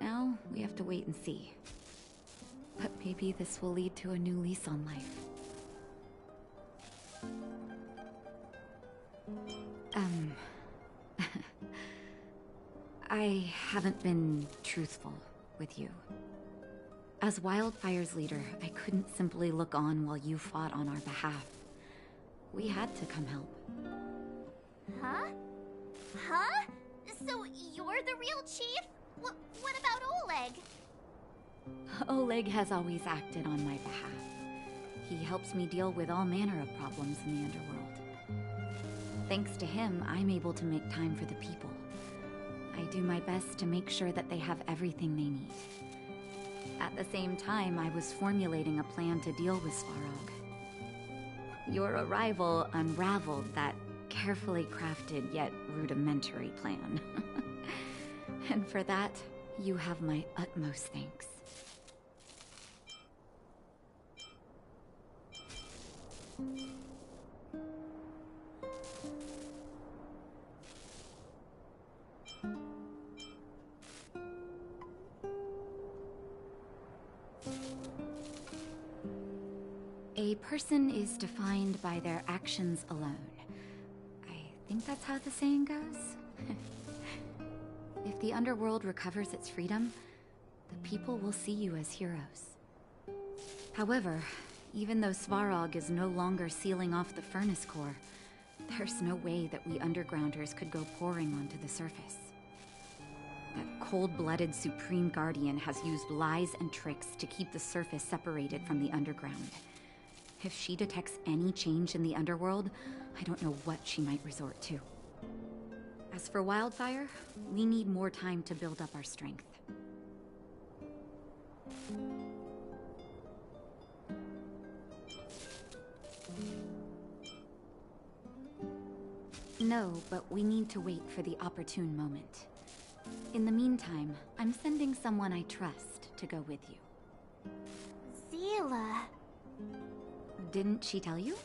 Now, we have to wait and see. But maybe this will lead to a new lease on life. I haven't been truthful with you. As Wildfire's leader, I couldn't simply look on while you fought on our behalf. We had to come help. Huh? Huh? So you're the real chief? What about Oleg? Oleg has always acted on my behalf. He helps me deal with all manner of problems in the underworld. Thanks to him, I'm able to make time for the people. I do my best to make sure that they have everything they need. At the same time, I was formulating a plan to deal with Svarog. Your arrival unraveled that carefully crafted yet rudimentary plan. And for that, you have my utmost thanks. A person is defined by their actions alone. I think that's how the saying goes. If the underworld recovers its freedom, the people will see you as heroes. However, even though Svarog is no longer sealing off the furnace core, there's no way that we undergrounders could go pouring onto the surface. That cold-blooded Supreme Guardian has used lies and tricks to keep the surface separated from the underground. If she detects any change in the underworld, I don't know what she might resort to. As for Wildfire, we need more time to build up our strength. No, but we need to wait for the opportune moment. In the meantime, I'm sending someone I trust to go with you. Zila. Didn't she tell you?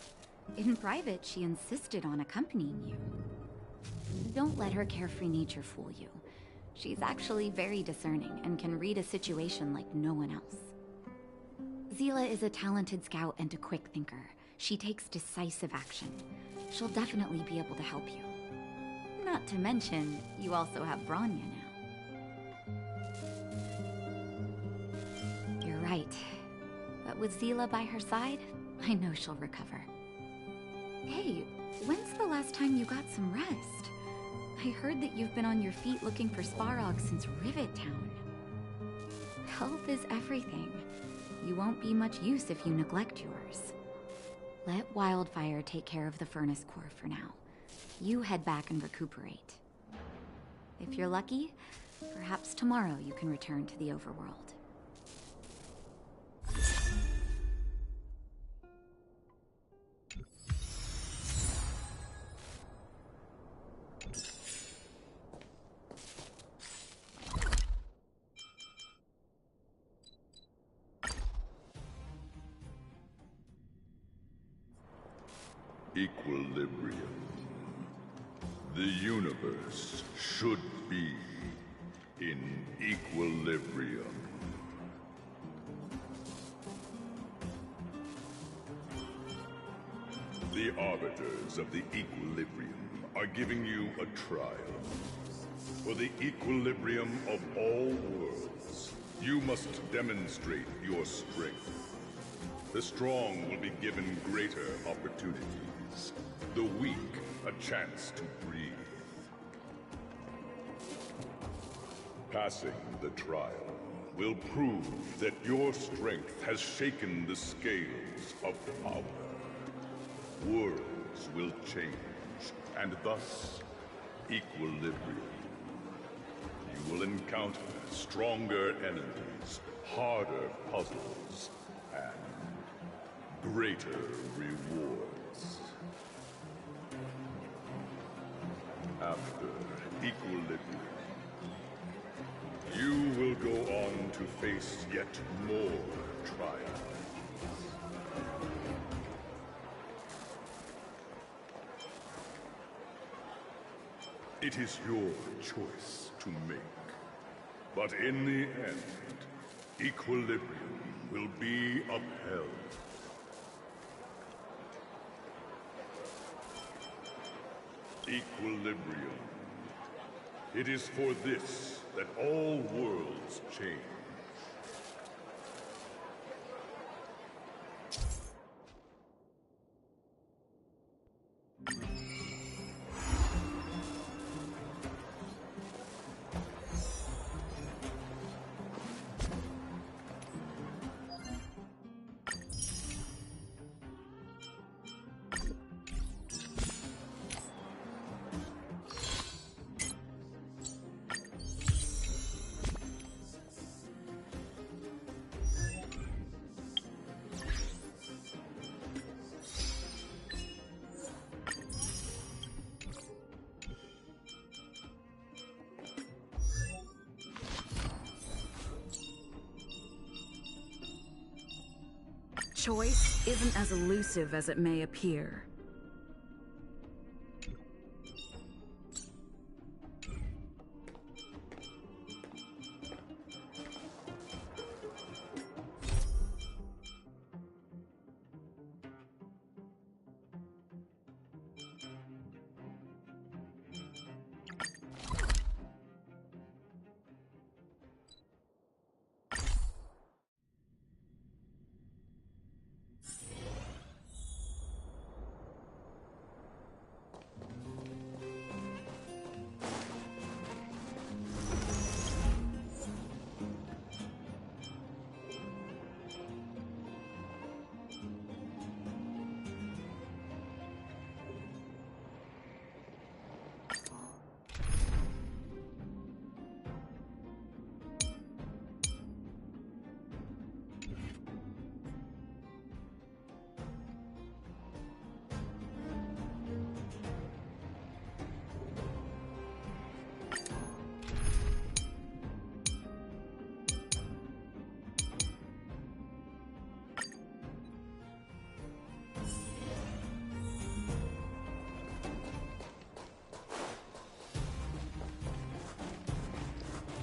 In private, she insisted on accompanying you. Don't let her carefree nature fool you. She's actually very discerning and can read a situation like no one else. Zila is a talented scout and a quick thinker. She takes decisive action. She'll definitely be able to help you. Not to mention, you also have Branya now. You're right. But with Zila by her side, I know she'll recover. Hey, when's the last time you got some rest? I heard that you've been on your feet looking for Svarog since Rivet Town. Health is everything. You won't be much use if you neglect yours. Let Wildfire take care of the furnace core for now. You head back and recuperate. If you're lucky, perhaps tomorrow you can return to the overworld. Equilibrium. The universe should be in equilibrium. The arbiters of the equilibrium are giving you a trial. For the equilibrium of all worlds, you must demonstrate your strength. The strong will be given greater opportunities. The weak, a chance to breathe. Passing the trial will prove that your strength has shaken the scales of power. Worlds will change, and thus, equilibrium. You will encounter stronger enemies, harder puzzles, and greater rewards. After equilibrium, you will go on to face yet more trials. It is your choice to make. But in the end, equilibrium will be upheld. Equilibrium. It is for this that all worlds change. Choice isn't as elusive as it may appear.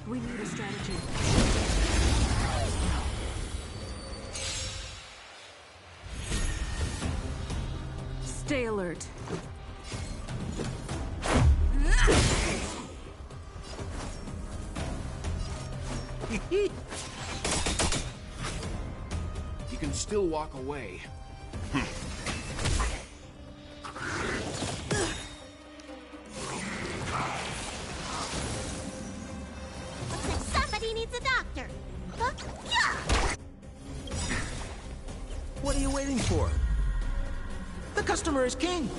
We need a strategy. Stay alert. You can still walk away. Somebody needs a doctor. Huh? Yeah! What are you waiting for? The customer is king.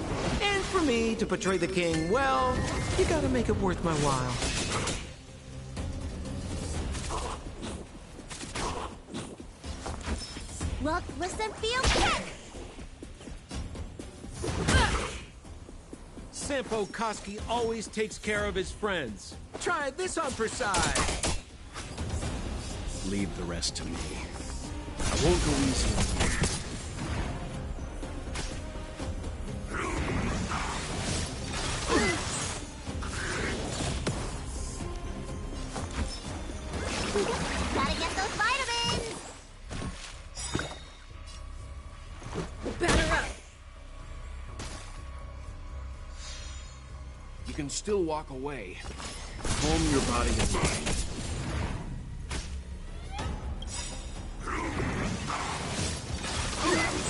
And for me to portray the king, well, you gotta make it worth my while. Look, listen, feel, kick! Sampo Koski always takes care of his friends. Try this on Prasad. Leave the rest to me. I won't go easy on you. Gotta get those vitamins! Batter up! You can still walk away. Calm your body and mind.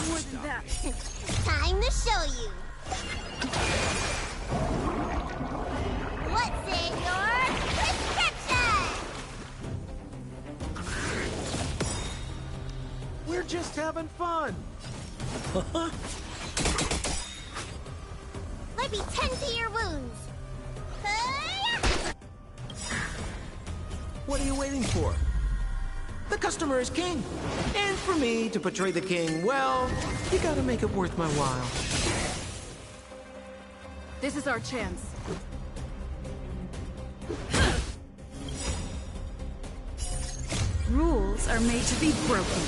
More than that. Time to show you. What's in your prescription? We're just having fun. Let me tend to your wounds. Hi-ya! What are you waiting for? The customer is king. And for me to portray the king, well, you gotta make it worth my while. This is our chance. Rules are made to be broken.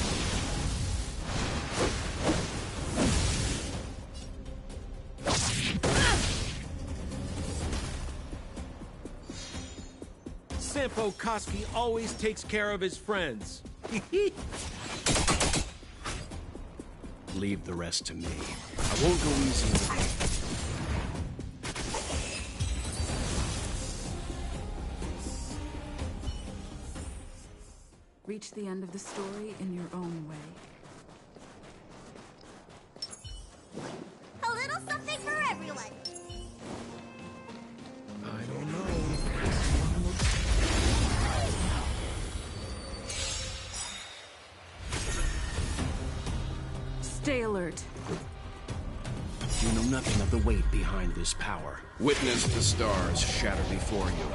Sampo Koski always takes care of his friends. Leave the rest to me. I won't go easy on you. Reach the end of the story in your own way. A little something for everyone. I don't know. Stay alert. You know nothing of the weight behind this power. Witness the stars shatter before you.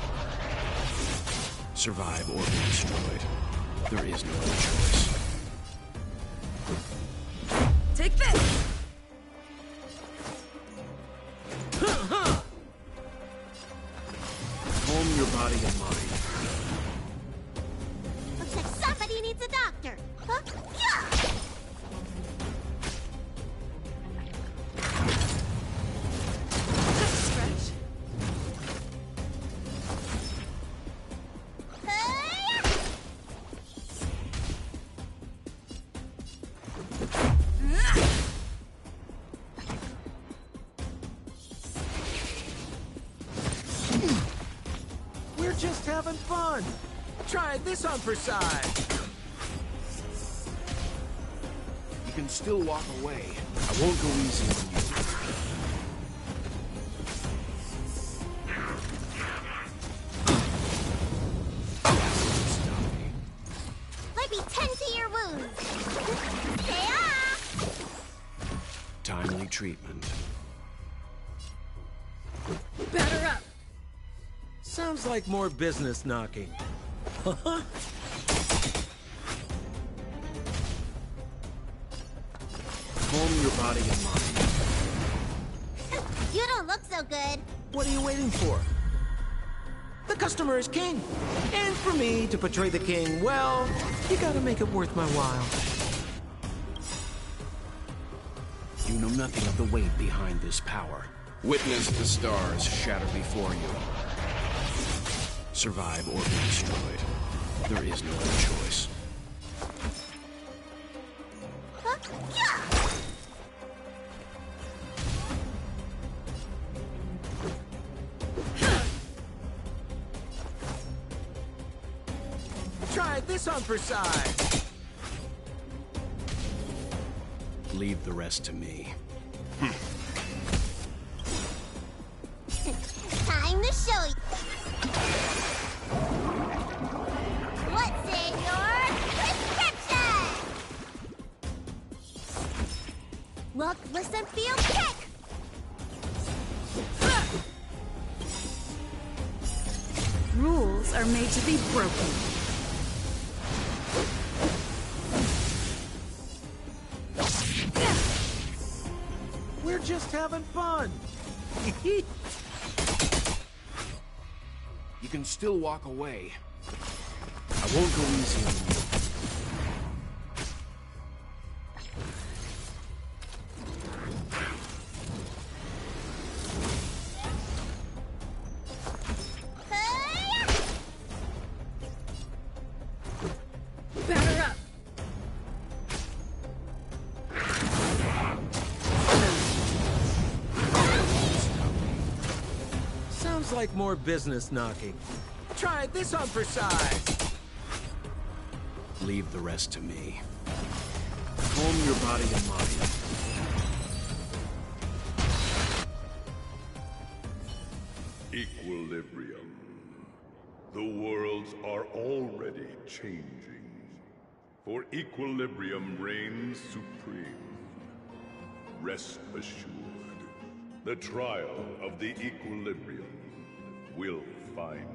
Survive or be destroyed. There is no other choice. Take this! Calm your body and mind. Looks like somebody needs a doctor. Huh? Yeah! just having fun. Try this on for size. You can still walk away. I won't go easy on you. Let me tend to your wounds. Stay off! Timely treatment. Batter up! Sounds like more business knocking. Calm your body and mind. You don't look so good. What are you waiting for? The customer is king. And for me to portray the king, well, you gotta make it worth my while. You know nothing of the weight behind this power. Witness the stars shatter before you. Survive or be destroyed. There is no other choice. Try this on for size. Leave the rest to me. Time to show you. What's in your prescription? Look, listen, feel, kick! Rules are made to be broken. We're just having fun. You can still walk away. I won't go easy on you. Batter up! Sounds like more business knocking. Try this on for size. Leave the rest to me. Calm your body and mind. Equilibrium. The worlds are already changing. For equilibrium reigns supreme. Rest assured, the trial of the equilibrium will find you.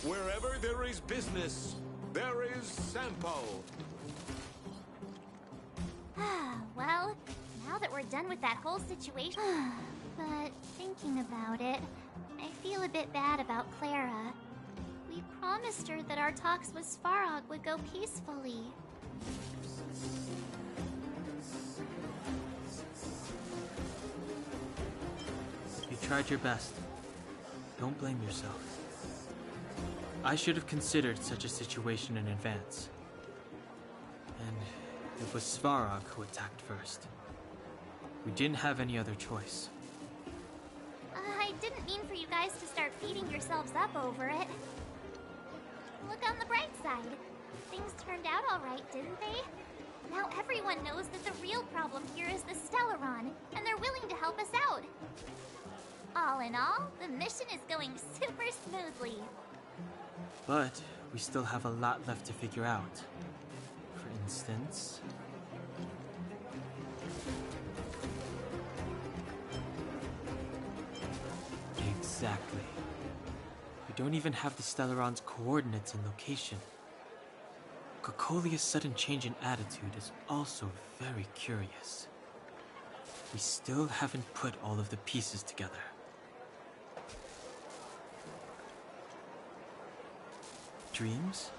Wherever there is business, there is Sampo. Well, now that we're done with that whole situation... But thinking about it, I feel a bit bad about Clara. We promised her that our talks with Svarog would go peacefully. You tried your best. Don't blame yourself. I should have considered such a situation in advance. And it was Svarog who attacked first. We didn't have any other choice. I didn't mean for you guys to start beating yourselves up over it. Look on the bright side. Things turned out alright, didn't they? Now everyone knows that the real problem here is the Stellaron, and they're willing to help us out. All in all, the mission is going super smoothly. But we still have a lot left to figure out. For instance... Exactly. We don't even have the Stellaron's coordinates and location. Cocolia's sudden change in attitude is also very curious. We still haven't put all of the pieces together. Dreams?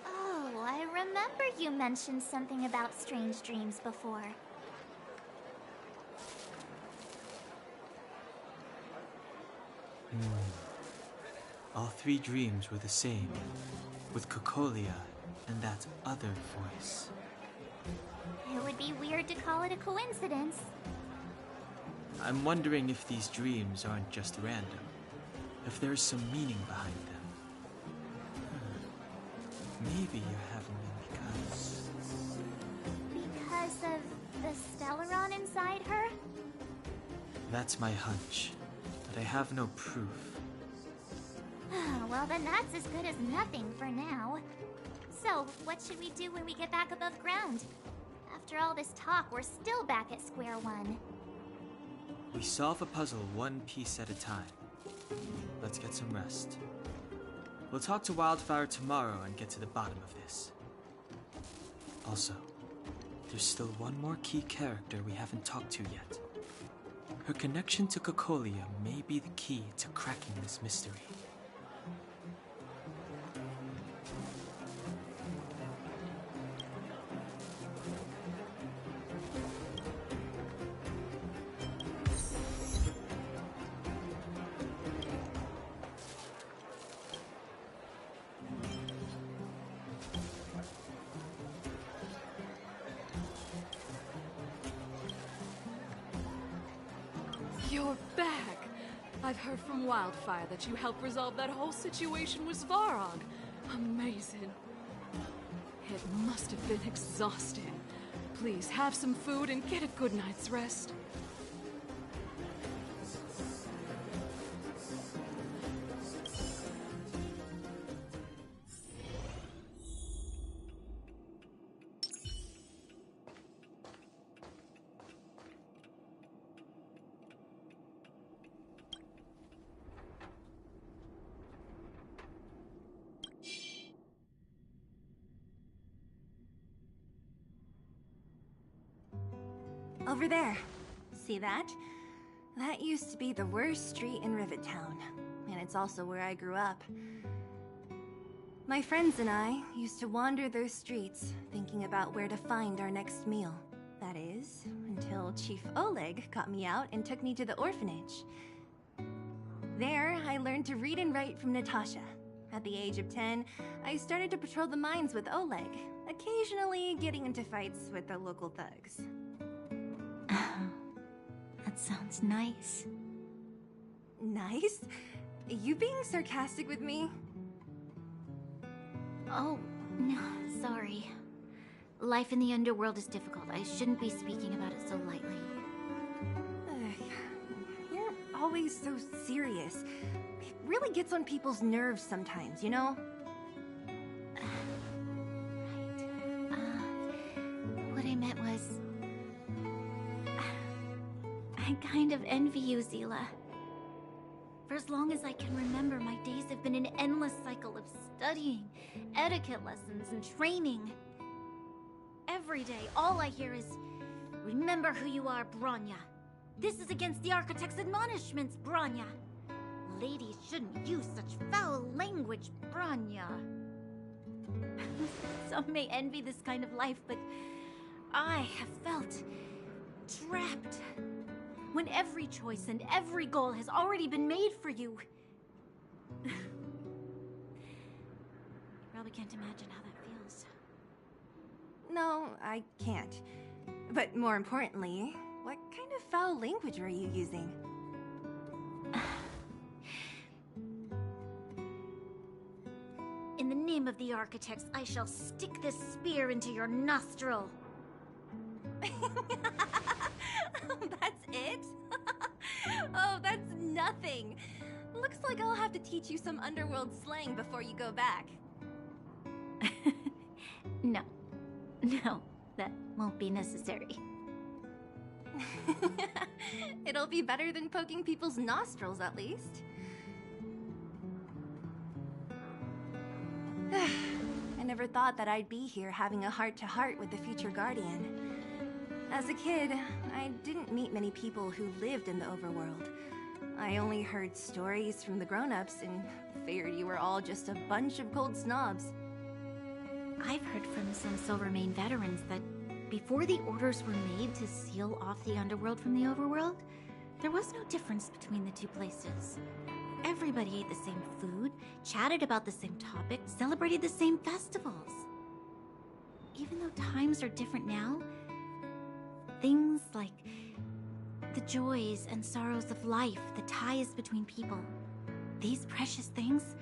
Oh, I remember you mentioned something about strange dreams before. All three dreams were the same, with Cocolia and that other voice. It would be weird to call it a coincidence. I'm wondering if these dreams aren't just random, if there's some meaning behind them. Maybe you're having them because... Because of the Stellaron inside her? That's my hunch, but I have no proof. Well, then that's as good as nothing for now. So, what should we do when we get back above ground? After all this talk, we're still back at square one. We solve a puzzle one piece at a time. Let's get some rest. We'll talk to Wildfire tomorrow and get to the bottom of this. Also, there's still one more key character we haven't talked to yet. Her connection to Cocolia may be the key to cracking this mystery. You're back! I've heard from Wildfire that you helped resolve that whole situation with Svarog. Amazing. It must have been exhausting. Please have some food and get a good night's rest. Over there. See that? That used to be the worst street in Rivet Town, and it's also where I grew up. My friends and I used to wander those streets, thinking about where to find our next meal. That is, until Chief Oleg got me out and took me to the orphanage. There, I learned to read and write from Natasha. At the age of 10, I started to patrol the mines with Oleg, occasionally getting into fights with the local thugs. That sounds nice. Nice? You being sarcastic with me? Oh, no, sorry. Life in the underworld is difficult. I shouldn't be speaking about it so lightly. You're always so serious. It really gets on people's nerves sometimes, you know? What I meant was... I kind of envy you, Zila. For as long as I can remember, my days have been an endless cycle of studying, etiquette lessons, and training. Every day, all I hear is, "Remember who you are, Bronya. This is against the Architect's admonishments, Bronya. Ladies shouldn't use such foul language, Bronya." Some may envy this kind of life, but I have felt trapped. When every choice and every goal has already been made for you. You probably can't imagine how that feels. No, I can't. But more importantly, what kind of foul language were you using? In the name of the Architects, I shall stick this spear into your nostril. That's it? Oh, that's nothing. Looks like I'll have to teach you some underworld slang before you go back. No, that won't be necessary. It'll be better than poking people's nostrils, at least. I never thought that I'd be here having a heart-to-heart with the future Guardian. As a kid, I didn't meet many people who lived in the overworld. I only heard stories from the grown-ups and figured you were all just a bunch of cold snobs. I've heard from some Silvermane veterans that before the orders were made to seal off the underworld from the overworld, there was no difference between the two places. Everybody ate the same food, chatted about the same topics, celebrated the same festivals. Even though times are different now, things like the joys and sorrows of life, the ties between people, these precious things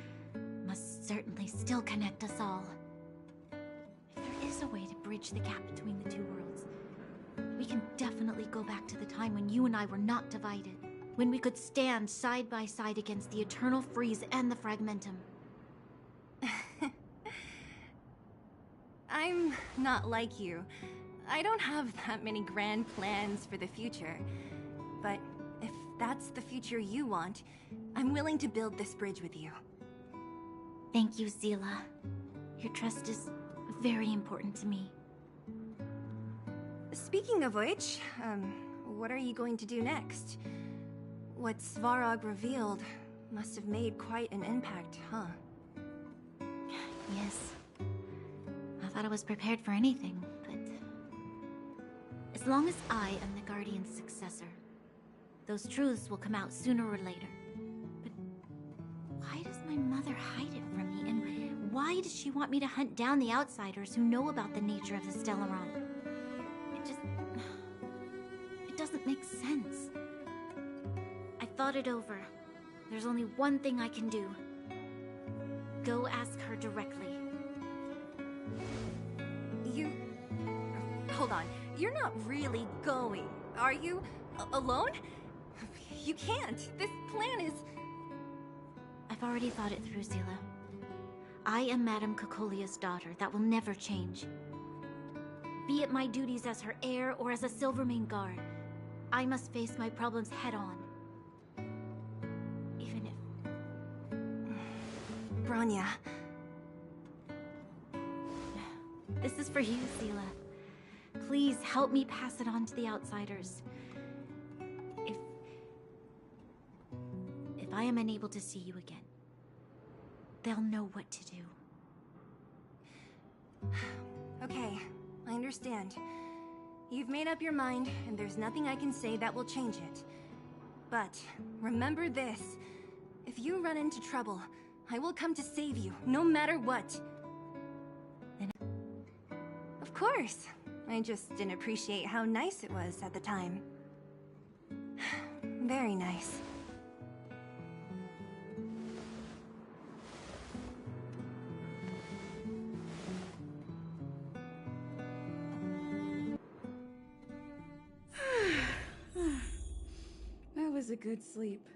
must certainly still connect us all. If there is a way to bridge the gap between the two worlds, we can definitely go back to the time when you and I were not divided, when we could stand side by side against the Eternal Freeze and the Fragmentum. I'm not like you. I don't have that many grand plans for the future. But if that's the future you want, I'm willing to build this bridge with you. Thank you, Zila. Your trust is very important to me. Speaking of which, what are you going to do next? What Svarog revealed must have made quite an impact, huh? Yes. I thought I was prepared for anything, but... as long as I am the Guardian's successor, those truths will come out sooner or later. But why does my mother hide it from me? And why does she want me to hunt down the outsiders who know about the nature of the Stellaron? It doesn't make sense. I thought it over. There's only one thing I can do. Go ask her directly. Hold on. You're not really going, are you? Alone? You can't. This plan is... I've already thought it through, Zila. I am Madame Cocolia's daughter. That will never change. Be it my duties as her heir or as a Silvermane guard, I must face my problems head-on. Even if... Bronya. This is for you, Zila. Please help me pass it on to the outsiders. If I am unable to see you again, they'll know what to do. Okay, I understand. You've made up your mind, and there's nothing I can say that will change it. But remember this. If you run into trouble, I will come to save you, no matter what. Of course. I just didn't appreciate how nice it was at the time. Very nice. That was a good sleep.